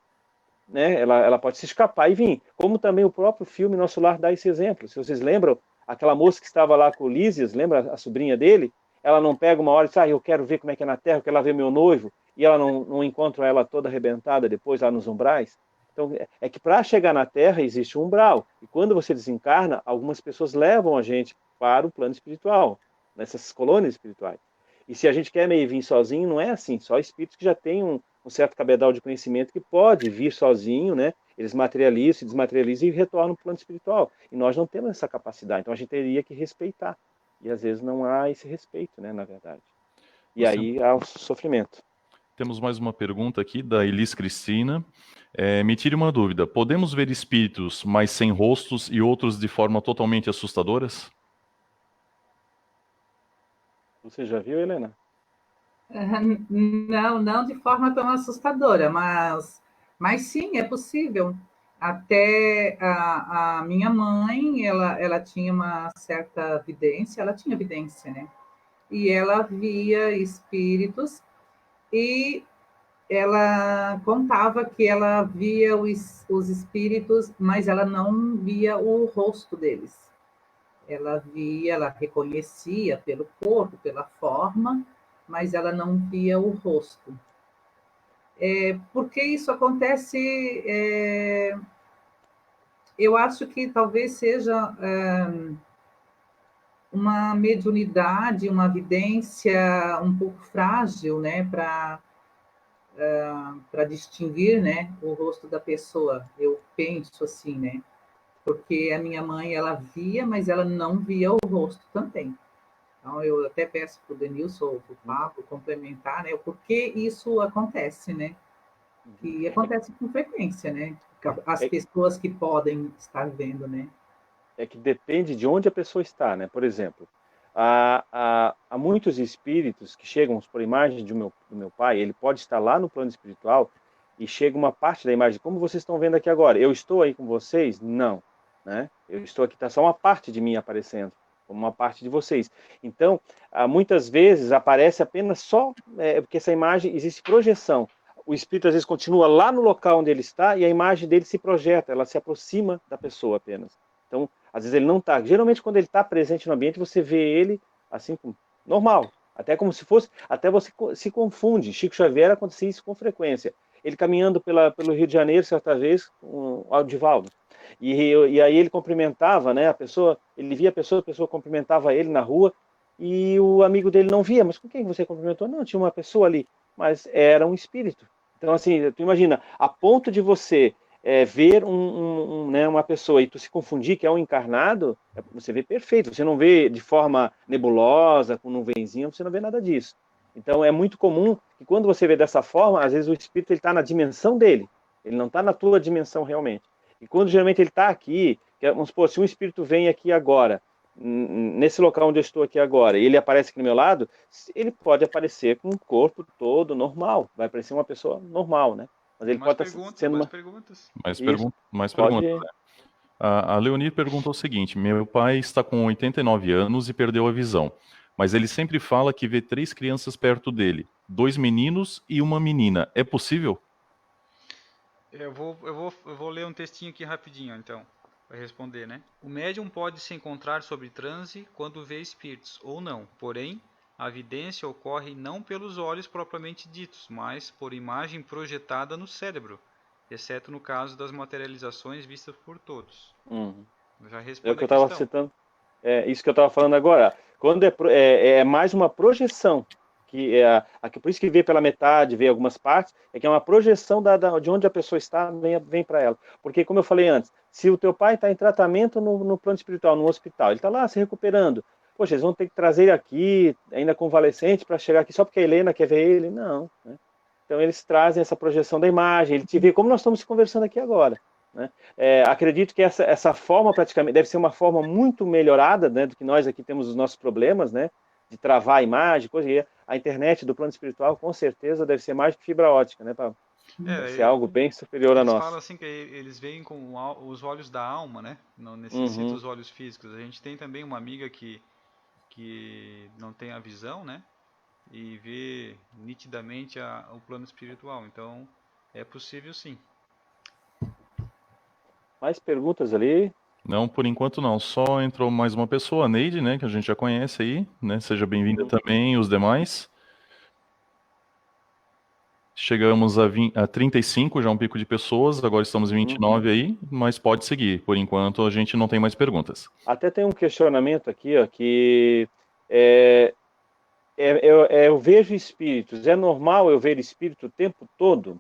né, ela pode se escapar e vir. Como também o próprio filme Nosso Lar dá esse exemplo. Se vocês lembram, aquela moça que estava lá com o Lísias, lembra a sobrinha dele? Ela não pega uma hora e diz, eu quero ver como é que é na Terra, eu quero lá ver meu noivo, e ela não encontra ela toda arrebentada depois lá nos umbrais. Então, é que para chegar na Terra existe um umbral. E quando você desencarna, algumas pessoas levam a gente para o plano espiritual, nessas colônias espirituais. E se a gente quer meio vir sozinho, não é assim. Só espíritos que já têm um certo cabedal de conhecimento que pode vir sozinho, né? Eles materializam, se desmaterializam e retornam para o plano espiritual. E nós não temos essa capacidade, então a gente teria que respeitar. E às vezes não há esse respeito, né, na verdade. E aí há o sofrimento. Temos mais uma pergunta aqui da Elis Cristina. Me tire uma dúvida. Podemos ver espíritos, mas sem rostos e outros de forma totalmente assustadoras? Você já viu, Helena? Não de forma tão assustadora, mas sim, é possível. Até a minha mãe, ela tinha uma certa vidência, ela tinha vidência, né? E ela via espíritos e ela contava que ela via os espíritos, mas ela não via o rosto deles. Ela reconhecia pelo corpo, pela forma, mas ela não via o rosto. Por que isso acontece? Eu acho que talvez seja uma mediunidade, uma vidência um pouco frágil, né, para distinguir, né, o rosto da pessoa. Eu penso assim, né? Porque a minha mãe, ela via, mas ela não via o rosto também. Então, eu até peço para o Denilson ou para o Pablo complementar, né, o porquê isso acontece, né? E acontece com frequência, né? As pessoas que podem estar vendo, né? é que depende de onde a pessoa está, né? Por exemplo, há muitos espíritos que chegam por imagem do meu pai, ele pode estar lá no plano espiritual e chega uma parte da imagem, como vocês estão vendo aqui agora. Eu estou aí com vocês? Não, né? Eu estou aqui, está só uma parte de mim aparecendo, como uma parte de vocês. Então, muitas vezes aparece apenas só, porque essa imagem, existe projeção. O espírito às vezes continua lá no local onde ele está e a imagem dele se projeta, ela se aproxima da pessoa apenas. Então, às vezes ele não está. Geralmente, quando ele está presente no ambiente, você vê ele assim, normal. Até como se fosse, até você se confunde. Chico Xavier acontecia isso com frequência. Ele caminhando pelo Rio de Janeiro, certa vez, com o Aldivaldo. E aí ele cumprimentava, né, a pessoa, ele via a pessoa cumprimentava ele na rua, e o amigo dele não via. Mas com quem você cumprimentou? Não, tinha uma pessoa ali, mas era um espírito. Então, assim, tu imagina, a ponto de você ver né, uma pessoa e tu se confundir que é um encarnado, você vê perfeito, você não vê de forma nebulosa, com nuvenzinha, você não vê nada disso. Então é muito comum que quando você vê dessa forma, às vezes o espírito está na dimensão dele, ele não está na tua dimensão realmente. E quando geralmente ele está aqui, vamos supor, se um espírito vem aqui agora, nesse local onde eu estou aqui agora, e ele aparece aqui do meu lado, ele pode aparecer com o corpo todo normal, vai parecer uma pessoa normal, né? Mas ele pode estar sendo mais uma... perguntas. Mais Pode... perguntas. A Leonir perguntou o seguinte: meu pai está com 89 anos e perdeu a visão, mas ele sempre fala que vê 3 crianças perto dele, 2 meninos e uma menina. É possível? Eu vou ler um textinho aqui rapidinho, então, para responder, né? O médium pode se encontrar sob transe quando vê espíritos, ou não. Porém, a vidência ocorre não pelos olhos propriamente ditos, mas por imagem projetada no cérebro, exceto no caso das materializações vistas por todos. Já respondi o que eu estava citando. Isso que eu estava falando agora. Quando é mais uma projeção, por isso que vê pela metade, vê algumas partes, é que é uma projeção de onde a pessoa está, vem para ela. Porque, como eu falei antes, se o teu pai está em tratamento no plano espiritual, no hospital, ele está lá se recuperando, poxa, eles vão ter que trazer ele aqui, ainda convalescente, para chegar aqui só porque a Helena quer ver ele? Não, né? Então eles trazem essa projeção da imagem, ele te vê como nós estamos conversando aqui agora. Né? Acredito que essa forma praticamente deve ser uma forma muito melhorada, né, do que nós aqui temos os nossos problemas, né, de travar a imagem, coisa. E a internet do plano espiritual com certeza deve ser mais que fibra ótica, né, deve ser algo bem superior a eles nós. falam assim que eles veem com os olhos da alma, né? Não necessita os olhos físicos. A gente tem também uma amiga que não tem a visão, né? E vê nitidamente o plano espiritual. Então, é possível sim. Mais perguntas ali? Não, por enquanto não. Só entrou mais uma pessoa, a Neide, né, que a gente já conhece aí, né? Seja bem-vinda também, os demais. Chegamos a 35, já um pico de pessoas, agora estamos em 29 aí, mas pode seguir. Por enquanto, a gente não tem mais perguntas. Até tem um questionamento aqui, ó, que eu vejo espíritos. É normal eu ver espírito o tempo todo?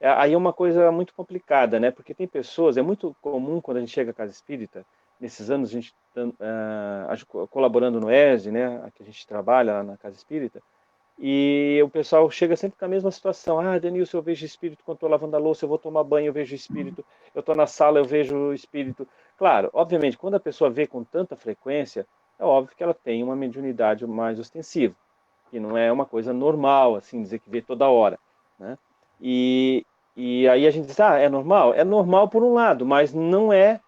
Aí é uma coisa muito complicada, né? Porque tem pessoas, é muito comum quando a gente chega à casa espírita, nesses anos a gente colaborando no ESD, né? Que a gente trabalha lá na casa espírita, e o pessoal chega sempre com a mesma situação. Denilson, eu vejo espírito quando estou lavando a louça, eu vou tomar banho, eu vejo espírito, eu estou na sala, eu vejo espírito. Claro, obviamente, quando a pessoa vê com tanta frequência, é óbvio que ela tem uma mediunidade mais ostensiva, que não é uma coisa normal, assim, dizer que vê toda hora, né? E aí a gente diz, é normal? É normal por um lado, mas não é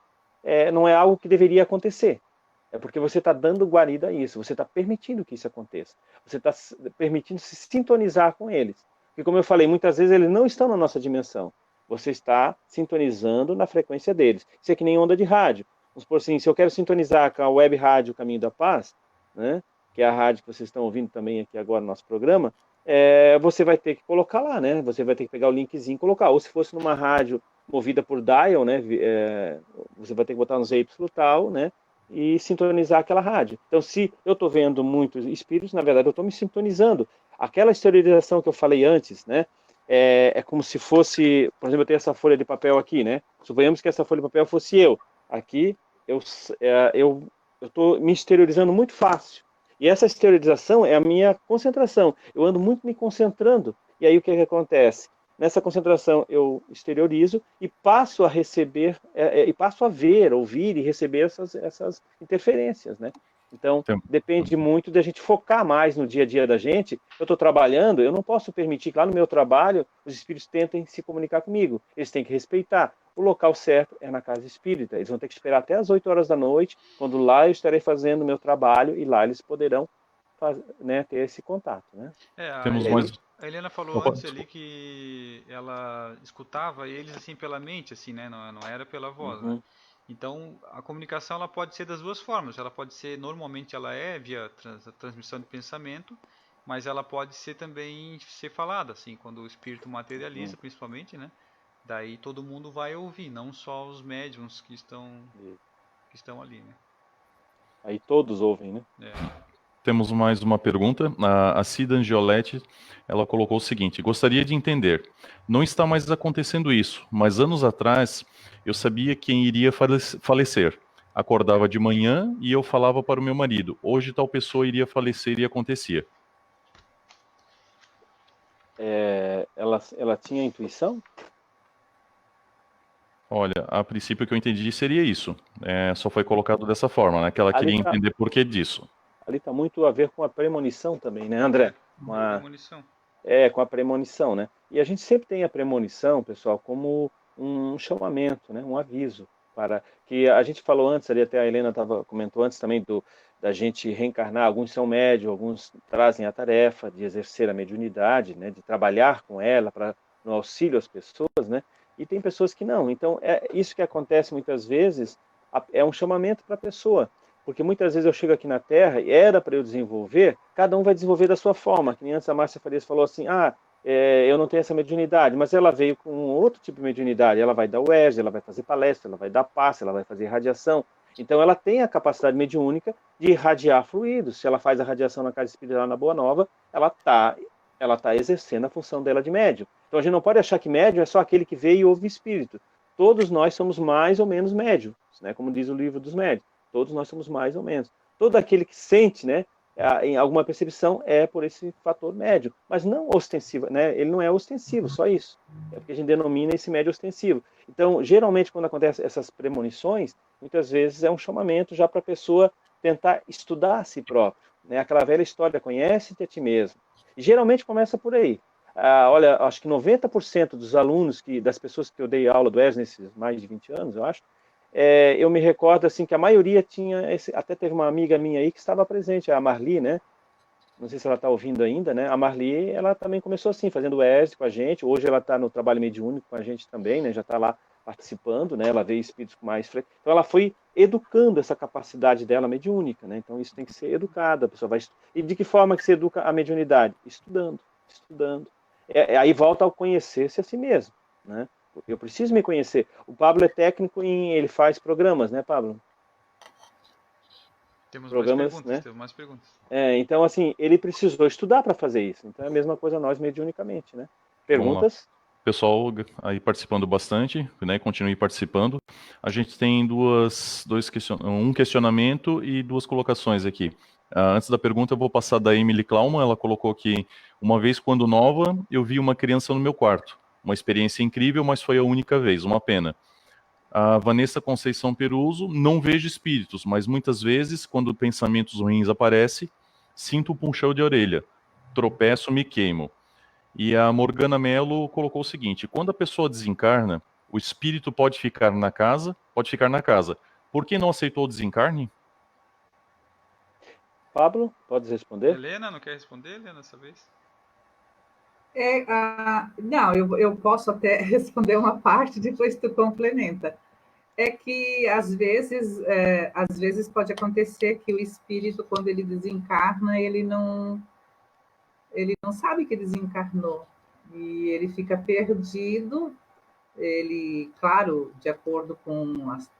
algo que deveria acontecer. É porque você está dando guarida a isso, você está permitindo que isso aconteça. Você está permitindo se sintonizar com eles. Porque, como eu falei, muitas vezes eles não estão na nossa dimensão. Você está sintonizando na frequência deles. Isso é que nem onda de rádio. Vamos supor assim, se eu quero sintonizar com a web rádio Caminho da Paz, né, que é a rádio que vocês estão ouvindo também aqui agora no nosso programa, você vai ter que colocar lá, né? Você vai ter que pegar o linkzinho e colocar. Ou se fosse numa rádio movida por dial, né, você vai ter que botar no ZY tal, né, e sintonizar aquela rádio. Então, se eu estou vendo muitos espíritos, na verdade, eu estou me sintonizando. Aquela exteriorização que eu falei antes, né, é como se fosse, por exemplo, eu tenho essa folha de papel aqui, né? Suponhamos que essa folha de papel fosse eu. Aqui, eu estou me exteriorizando muito fácil. E essa exteriorização é a minha concentração. Eu ando muito me concentrando. E aí o que acontece? nessa concentração eu exteriorizo e passo a receber, e passo a ver, ouvir e receber essas interferências, né? Então, depende muito da gente focar mais no dia a dia da gente. Eu estou trabalhando, eu não posso permitir que lá no meu trabalho os espíritos tentem se comunicar comigo. Eles têm que respeitar. O local certo é na casa espírita. Eles vão ter que esperar até as 8 horas da noite, quando lá eu estarei fazendo o meu trabalho e lá eles poderão né, ter esse contato, né? Temos mais... A Helena falou antes ali que ela escutava eles assim pela mente, assim, né? Não era pela voz, né? Então, a comunicação ela pode ser das duas formas. Ela pode ser, normalmente ela é via transmissão de pensamento, mas ela pode ser também ser falada, assim, quando o espírito materializa, principalmente, né? Daí todo mundo vai ouvir, não só os médiums que estão ali, né? Aí todos ouvem, né? Temos mais uma pergunta. A Cida Angioletti, ela colocou o seguinte: gostaria de entender, não está mais acontecendo isso, mas anos atrás eu sabia quem iria falecer. Acordava de manhã e eu falava para o meu marido, hoje tal pessoa iria falecer e acontecia. Ela tinha intuição? Olha, a princípio o que eu entendi seria isso. Só foi colocado dessa forma, né? Que ela queria entender por que disso. Ali está muito a ver com a premonição também, né, André? Premonição. Com a premonição, né? E a gente sempre tem a premonição, pessoal, como um chamamento, né? Um aviso para que a gente falou antes ali, até a Helena comentou antes também da gente reencarnar. Alguns são médios, alguns trazem a tarefa de exercer a mediunidade, né? De trabalhar com ela no auxílio às pessoas, né? E tem pessoas que não. Então, isso que acontece muitas vezes é um chamamento para a pessoa. Porque muitas vezes eu chego aqui na Terra e era para eu desenvolver, cada um vai desenvolver da sua forma. Que nem antes a Márcia Farias falou assim, eu não tenho essa mediunidade, mas ela veio com outro tipo de mediunidade. Ela vai dar UERJ, ela vai fazer palestra, ela vai dar passe, ela vai fazer radiação. Então ela tem a capacidade mediúnica de irradiar fluidos. Se ela faz a radiação na Casa Espírita lá na Boa Nova, ela tá exercendo a função dela de médium. Então a gente não pode achar que médium é só aquele que vê e ouve espírito. Todos nós somos mais ou menos médiums, né? Como diz o livro dos médiuns. Todos nós somos mais ou menos. Todo aquele que sente, né, em alguma percepção é por esse fator médio, mas não ostensivo, né? Ele não é ostensivo, só isso. É porque a gente denomina esse médio ostensivo. Então, geralmente, quando acontecem essas premonições, muitas vezes é um chamamento já para a pessoa tentar estudar a si próprio, né? Aquela velha história, conhece-te a ti mesmo. E geralmente começa por aí. Olha, acho que 90% dos alunos, das pessoas que eu dei aula do ES nesses mais de 20 anos, eu acho, eu me recordo assim que a maioria tinha, até teve uma amiga minha aí que estava presente, a Marli, né? Não sei se ela está ouvindo ainda, né? A Marli, ela também começou assim, fazendo ESD com a gente. Hoje ela está no trabalho mediúnico com a gente também, né? Já está lá participando, né? Ela vê espíritos com mais frequência. Então ela foi educando essa capacidade dela mediúnica, né? Então isso tem que ser educado, a pessoa vai. E de que forma que se educa a mediunidade? Estudando, estudando. Aí volta ao conhecer-se a si mesmo, né? Eu preciso me conhecer. O Pablo é técnico ele faz programas, né, Pablo? Temos programas, mais perguntas. Então, assim, ele precisou estudar para fazer isso. Então, é a mesma coisa nós, mediunicamente, né? Perguntas? Pessoal aí participando bastante, né? Continue participando. A gente tem um questionamento e duas colocações aqui. Antes da pergunta, eu vou passar da Emily Klauman. Ela colocou que, uma vez quando nova, eu vi uma criança no meu quarto. Uma experiência incrível, mas foi a única vez, uma pena. A Vanessa Conceição Peruso, não vejo espíritos, mas muitas vezes, quando pensamentos ruins aparecem, sinto um puxão de orelha. Tropeço, me queimo. E a Morgana Mello colocou o seguinte: quando a pessoa desencarna, o espírito pode ficar na casa. Por que não aceitou o desencarne? Pablo, pode responder? Helena, não quer responder, Helena, dessa vez? Não, eu posso até responder uma parte, depois tu complementa. É que às vezes pode acontecer que o espírito, quando ele desencarna, ele não sabe que desencarnou e ele fica perdido. Ele, claro, de acordo com as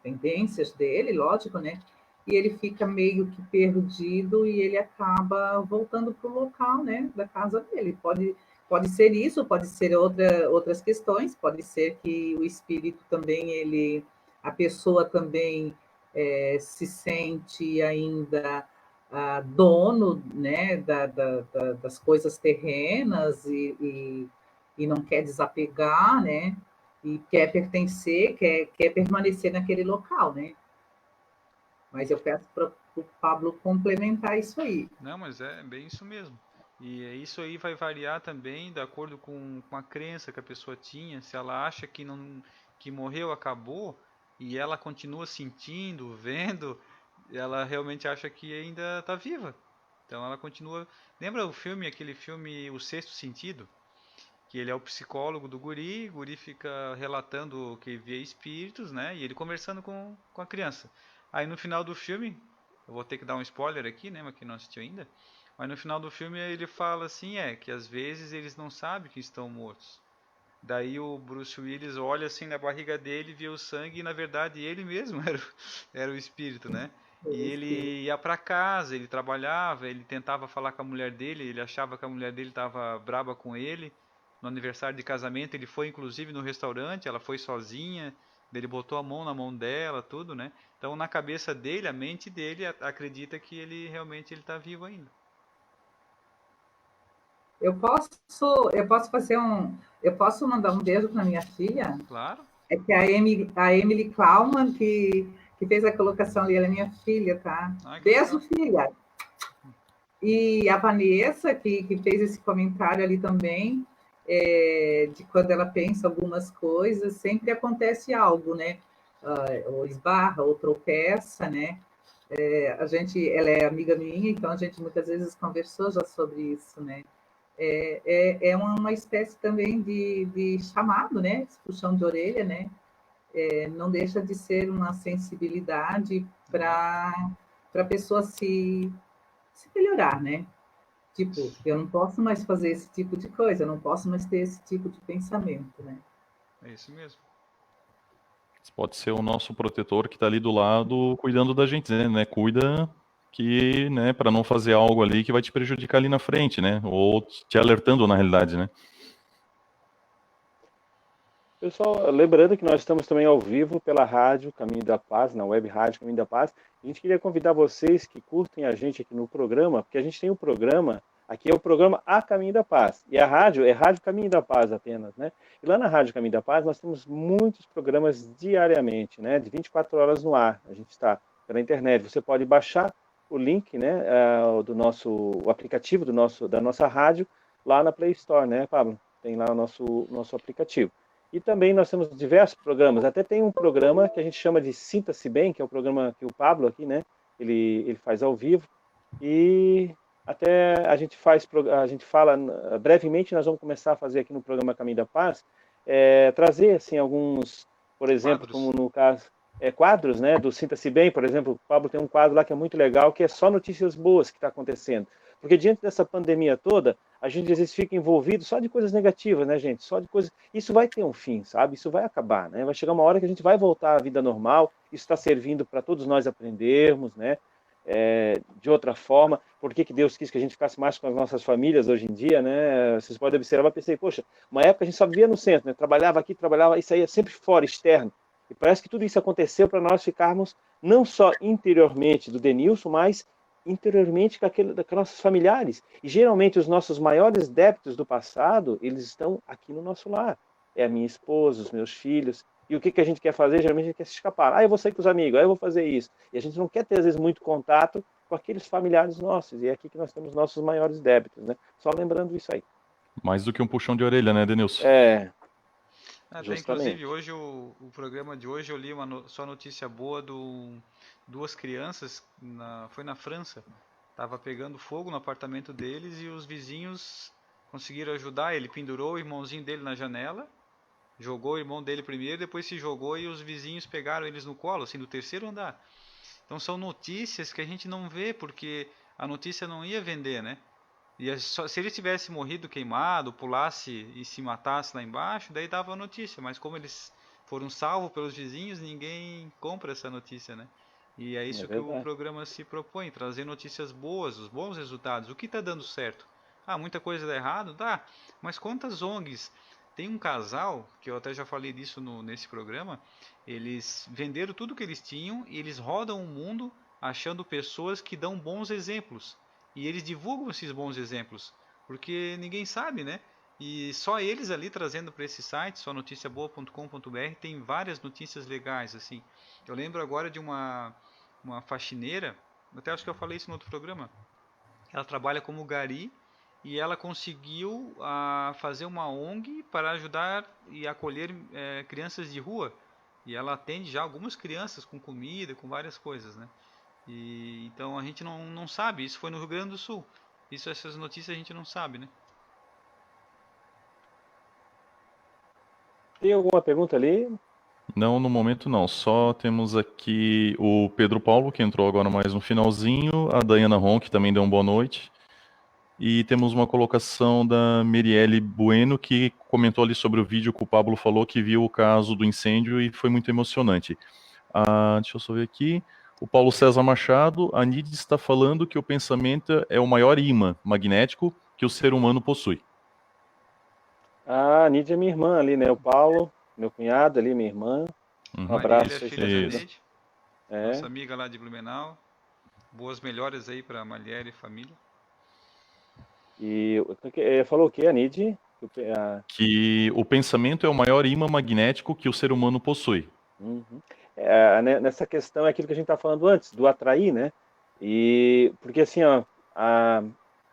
tendências dele, lógico, né? E ele fica meio que perdido e ele acaba voltando para o local, né, da casa dele. Pode ser isso, pode ser outras questões, pode ser que o espírito também, a pessoa também se sente ainda dono, né, das coisas terrenas e e não quer desapegar, né? E quer pertencer, quer permanecer naquele local, né? Mas eu peço para o Pablo complementar isso aí. Não, mas é bem isso mesmo. E isso aí vai variar também de acordo com a crença que a pessoa tinha. Se ela acha que não, que morreu, acabou, e ela continua sentindo, vendo, ela realmente acha que ainda está viva. Então ela continua. Lembra o filme, aquele filme O Sexto Sentido? Que ele é o psicólogo do guri, o guri fica relatando que vê espíritos, né? E ele conversando com a criança. Aí no final do filme, eu vou ter que dar um spoiler aqui, né? Mas que não assistiu ainda. Mas no final do filme ele fala assim, que às vezes eles não sabem que estão mortos. Daí o Bruce Willis olha assim na barriga dele, vê o sangue e na verdade ele mesmo era o espírito, né? E ele ia para casa, ele trabalhava, ele tentava falar com a mulher dele, ele achava que a mulher dele estava braba com ele. No aniversário de casamento ele foi inclusive no restaurante, ela foi sozinha, ele botou a mão na mão dela, tudo, né? Então na cabeça dele, a mente dele acredita que ele realmente ele está vivo ainda. Eu posso mandar um beijo para minha filha? Claro. É que a Emily Klauman, que fez a colocação ali, ela é minha filha, tá? Ah, que Beijo, legal. filha! E a Vanessa, que fez esse comentário ali também, de quando ela pensa algumas coisas, sempre acontece algo, né? Ou esbarra, ou tropeça, né? Ela é amiga minha, então a gente muitas vezes conversou já sobre isso, né? É uma espécie também de chamado, né? Esse puxão de orelha, né? Não deixa de ser uma sensibilidade para a pessoa se melhorar, né? Tipo, eu não posso mais fazer esse tipo de coisa, eu não posso mais ter esse tipo de pensamento, né? É isso mesmo. Pode ser o nosso protetor que está ali do lado cuidando da gente, né? Cuida que, né, para não fazer algo ali que vai te prejudicar ali na frente, né? Ou te alertando na realidade, né? Pessoal, lembrando que nós estamos também ao vivo pela rádio Caminho da Paz, na web rádio Caminho da Paz. A gente queria convidar vocês que curtem a gente aqui no programa, porque a gente tem um programa, aqui é o programa A Caminho da Paz, e a rádio é Rádio Caminho da Paz apenas, né? E lá na Rádio Caminho da Paz nós temos muitos programas diariamente, né? De 24 horas no ar, a gente está pela internet. Você pode baixar o link, né, o aplicativo da nossa rádio lá na Play Store, né, Pablo? Tem lá o nosso aplicativo. E também nós temos diversos programas. Até tem um programa que a gente chama de Sinta-se Bem, que é o programa que o Pablo aqui, né? Ele faz ao vivo. E até a gente fala brevemente, nós vamos começar a fazer aqui no programa Caminho da Paz, trazer assim alguns, por exemplo, Quadros. como no caso, quadros, né? Do Sinta-se Bem, por exemplo, o Pablo tem um quadro lá que é muito legal, que é só notícias boas que está acontecendo. Porque diante dessa pandemia toda, a gente às vezes fica envolvido só de coisas negativas, né, gente? Só de coisas. Isso vai ter um fim, sabe? Isso vai acabar, né? Vai chegar uma hora que a gente vai voltar à vida normal. Isso está servindo para todos nós aprendermos, né? De outra forma, por que Deus quis que a gente ficasse mais com as nossas famílias hoje em dia, né? Vocês podem observar, pensei, poxa, uma época a gente só vivia no centro, né? Trabalhava aqui, trabalhava, isso aí é sempre fora, externo. E parece que tudo isso aconteceu para nós ficarmos não só interiormente do Denilson, mas interiormente com nossos familiares. E geralmente os nossos maiores débitos do passado, eles estão aqui no nosso lar. É a minha esposa, os meus filhos. E o que a gente quer fazer? Geralmente a gente quer se escapar. Ah, eu vou sair com os amigos, ah, eu vou fazer isso. E a gente não quer ter, às vezes, muito contato com aqueles familiares nossos. E é aqui que nós temos nossos maiores débitos, né? Só lembrando isso aí. Mais do que um puxão de orelha, né, Denilson? Até inclusive Justamente. hoje o programa de hoje eu li só notícia boa duas crianças foi na França. Tava pegando fogo no apartamento deles e os vizinhos conseguiram ajudar. Ele pendurou o irmãozinho dele na janela, jogou o irmão dele primeiro, depois se jogou e os vizinhos pegaram eles no colo, assim, do terceiro andar. Então são notícias que a gente não vê porque a notícia não ia vender, né? E se ele tivesse morrido queimado, pulasse e se matasse lá embaixo, daí dava a notícia. Mas como eles foram salvos pelos vizinhos, ninguém compra essa notícia, né? E é É isso que o verdade. programa se propõe, trazer notícias boas, os bons resultados. O que está dando certo? Ah, muita coisa dá errado? Dá. Mas quantas ONGs? Tem um casal, que eu até já falei disso nesse programa, eles venderam tudo que eles tinham e eles rodam o mundo achando pessoas que dão bons exemplos. E eles divulgam esses bons exemplos, porque ninguém sabe, né? E só eles ali trazendo para esse site, só noticiaboa.com.br, tem várias notícias legais, assim. Eu lembro agora de uma faxineira, até acho que eu falei isso no outro programa. Ela trabalha como gari e ela conseguiu fazer uma ONG para ajudar e acolher crianças de rua. E ela atende já algumas crianças com comida, com várias coisas, né? E então a gente não sabe, isso foi no Rio Grande do Sul. Essas notícias a gente não sabe, né? Tem alguma pergunta ali? Não, no momento não. Só temos aqui o Pedro Paulo, que entrou agora mais no finalzinho, a Dayana Ron, que também deu uma boa noite. E temos uma colocação da Merielle Bueno, que comentou ali sobre o vídeo que o Pablo falou, que viu o caso do incêndio e foi muito emocionante. Deixa eu só ver aqui. O Paulo César Machado, a Nid está falando que o pensamento é o maior imã magnético que o ser humano possui. A Nídia é minha irmã ali, né? O Paulo, meu cunhado ali, minha irmã. Um Marielle é abraço aí filha pra da todos. Neide, nossa amiga lá de Blumenau. Boas melhoras aí para Marielle e família. E falou o quê, a Nid? Que o pensamento é o maior imã magnético que o ser humano possui. Uhum. Nessa questão é aquilo que a gente tá falando antes, do atrair, né? E porque assim, ó,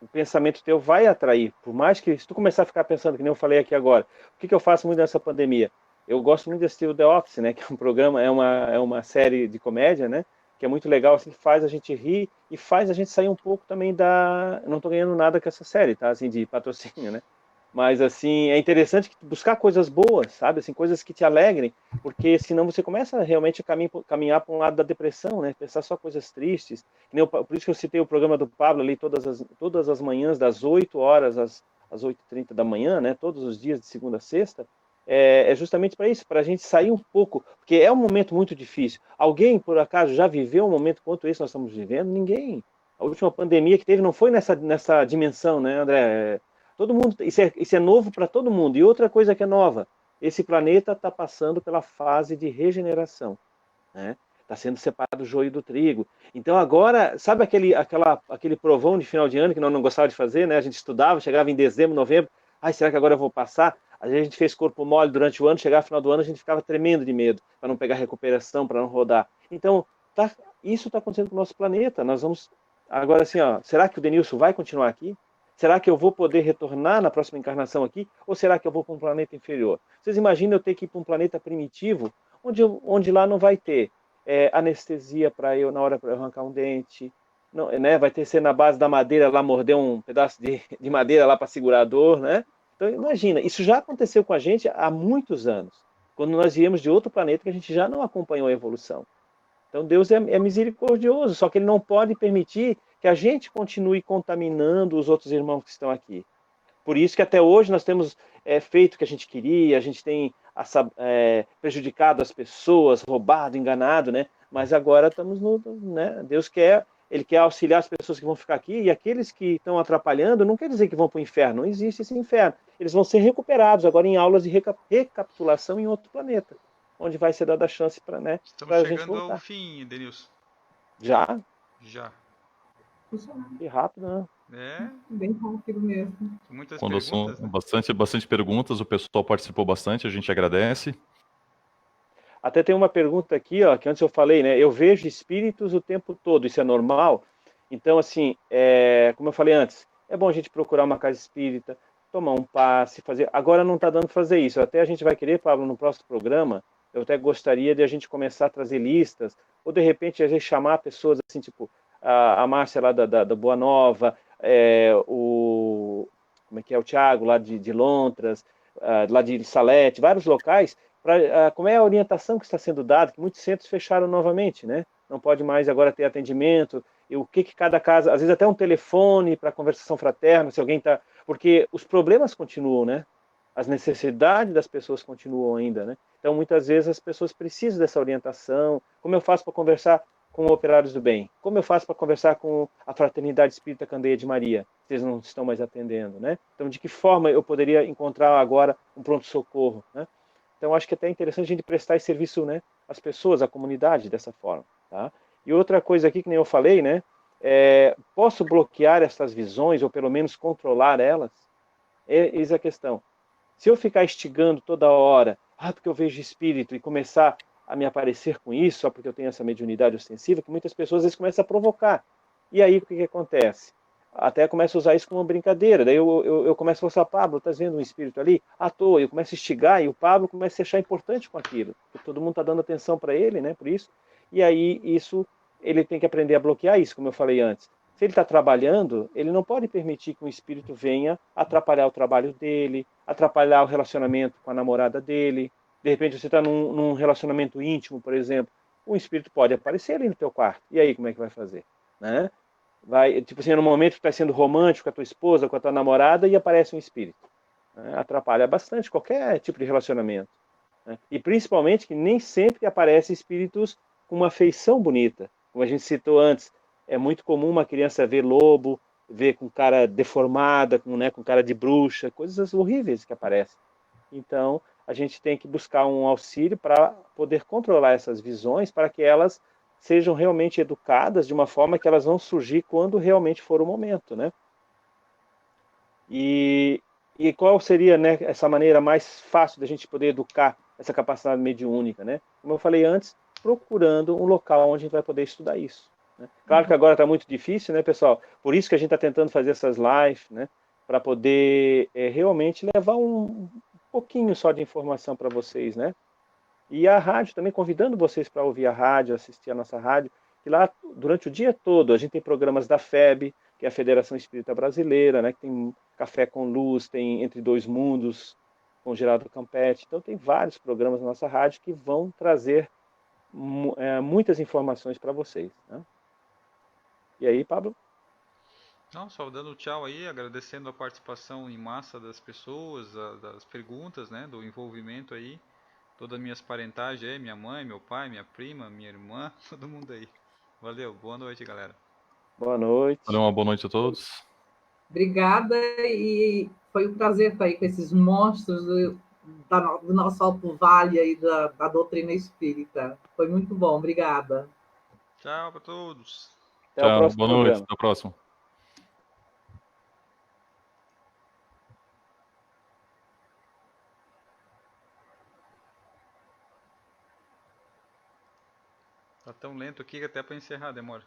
o pensamento teu vai atrair, por mais que se tu começar a ficar pensando, que nem eu falei aqui agora, o que eu faço muito nessa pandemia? Eu gosto muito de assistir o The Office, né? Que é um programa, é uma série de comédia, né? Que é muito legal, assim, que faz a gente rir e faz a gente sair um pouco também da. Eu não tô ganhando nada com essa série, tá? Assim, de patrocínio, né? Mas assim, é interessante buscar coisas boas, sabe? Assim, coisas que te alegrem, porque senão você começa realmente a caminhar para um lado da depressão, né? Pensar só coisas tristes. Por isso que eu citei o programa do Pablo ali todas as manhãs, das 8 horas às 8h30 da manhã, né? Todos os dias de segunda a sexta. É justamente para isso, para a gente sair um pouco, porque é um momento muito difícil. Alguém, por acaso, já viveu um momento quanto esse nós estamos vivendo? Ninguém. A última pandemia que teve não foi nessa dimensão, né, André? Todo mundo, isso é novo para todo mundo. E outra coisa que é nova, esse planeta está passando pela fase de regeneração, né? Está sendo separado o joio do trigo. Então agora, sabe aquele provão de final de ano que nós não gostávamos de fazer, né? A gente estudava, chegava em dezembro, novembro, será que agora eu vou passar? Às vezes a gente fez corpo mole durante o ano, chegava no final do ano a gente ficava tremendo de medo, para não pegar recuperação, para não rodar. Então, isso está acontecendo com o nosso planeta. Nós vamos, agora assim, ó, será que o Denilson vai continuar aqui? Será que eu vou poder retornar na próxima encarnação aqui? Ou será que eu vou para um planeta inferior? Vocês imaginam eu ter que ir para um planeta primitivo, onde lá não vai ter anestesia para eu, na hora para arrancar um dente, não, né? Vai ter que ser na base da madeira, lá morder um pedaço de madeira lá para segurar a dor, né? Então imagina, isso já aconteceu com a gente há muitos anos, quando nós viemos de outro planeta que a gente já não acompanhou a evolução. Então Deus é misericordioso, só que Ele não pode permitir que a gente continue contaminando os outros irmãos que estão aqui. Por isso que até hoje nós temos feito o que a gente queria, a gente tem prejudicado as pessoas, roubado, enganado, né? Mas agora estamos né? Ele quer auxiliar as pessoas que vão ficar aqui, e aqueles que estão atrapalhando não quer dizer que vão para o inferno, não existe esse inferno. Eles vão ser recuperados agora em aulas de recapitulação em outro planeta, onde vai ser dada a chance para, né, Estamos a gente chegando voltar. ao fim, Denilson. Já? Já. Que rápido, né? É, Bem rápido mesmo. muitas Quando são perguntas, né? bastante perguntas, o pessoal participou bastante, a gente agradece. Até tem uma pergunta aqui, ó, que antes eu falei, né? Eu vejo espíritos o tempo todo, isso é normal? Então, assim, como eu falei antes, é bom a gente procurar uma casa espírita, tomar um passe, fazer. Agora não está dando para fazer isso. Até a gente vai querer, Pablo, no próximo programa, eu até gostaria de a gente começar a trazer listas, ou de repente a gente chamar pessoas assim, tipo a Márcia lá da Boa Nova, como é que é, o Thiago lá de Lontras, lá de Salete, vários locais, como é a orientação que está sendo dada, que muitos centros fecharam novamente, né? Não pode mais agora ter atendimento, e o que cada casa, às vezes até um telefone para conversação fraterna, se alguém está... Porque os problemas continuam, né? As necessidades das pessoas continuam ainda, né? Então, muitas vezes as pessoas precisam dessa orientação. Como eu faço para conversar com operários do bem? Como eu faço para conversar com a Fraternidade Espírita Candeia de Maria? Vocês não estão mais atendendo, né? Então, de que forma eu poderia encontrar agora um pronto-socorro, né? Então, acho que até é interessante a gente prestar esse serviço, né, às pessoas, à comunidade, dessa forma, tá? E outra coisa aqui, que nem eu falei, né, posso bloquear essas visões, ou pelo menos controlar elas? Eis a questão. Se eu ficar instigando toda hora, porque eu vejo espírito, e começar a me aparecer com isso, só porque eu tenho essa mediunidade ostensiva, que muitas pessoas às vezes começam a provocar. E aí o que acontece? Até começo a usar isso como uma brincadeira. Daí eu começo a falar, Pablo, tá vendo um espírito ali? À toa. Eu começo a instigar e o Pablo começa a se achar importante com aquilo. Porque todo mundo está dando atenção para ele, né? Por isso. E aí isso, ele tem que aprender a bloquear isso, como eu falei antes. Se ele está trabalhando, ele não pode permitir que um espírito venha atrapalhar o trabalho dele, atrapalhar o relacionamento com a namorada dele. De repente você está num relacionamento íntimo, por exemplo, um espírito pode aparecer ali no teu quarto. E aí como é que vai fazer? Né? Vai, tipo assim, no momento que está sendo romântico com a tua esposa, com a tua namorada, e aparece um espírito. Né? Atrapalha bastante qualquer tipo de relacionamento. Né? E principalmente que nem sempre aparecem espíritos com uma feição bonita. Como a gente citou antes, é muito comum uma criança ver lobo, ver com cara deformada, com cara de bruxa, coisas horríveis que aparecem. Então, a gente tem que buscar um auxílio para poder controlar essas visões, para que elas sejam realmente educadas de uma forma que elas vão surgir quando realmente for o momento, né? E qual seria, né, essa maneira mais fácil da gente poder educar essa capacidade mediúnica, né? Como eu falei antes, procurando um local onde a gente vai poder estudar isso. Né? Claro que agora está muito difícil, né, pessoal? Por isso que a gente está tentando fazer essas lives, né? Para poder realmente levar um pouquinho só de informação para vocês, né? E a rádio também, convidando vocês para ouvir a rádio, assistir a nossa rádio, que lá, durante o dia todo, a gente tem programas da FEB, que é a Federação Espírita Brasileira, né, que tem Café com Luz, tem Entre Dois Mundos, com Geraldo Campetti. Então, tem vários programas na nossa rádio que vão trazer muitas informações para vocês. Né? E aí, Pablo? Não, só dando tchau aí, agradecendo a participação em massa das pessoas, das perguntas, né, do envolvimento aí. Todas as minhas parentagens aí, minha mãe, meu pai, minha prima, minha irmã, todo mundo aí. Valeu, boa noite, galera. Boa noite. Valeu, uma boa noite a todos. Obrigada, e foi um prazer estar aí com esses monstros do nosso Alto Vale aí da doutrina espírita. Foi muito bom, obrigada. Tchau para todos. Até o Tchau, próximo boa noite, programa. até a próxima. Tá tão lento aqui que até para encerrar demora.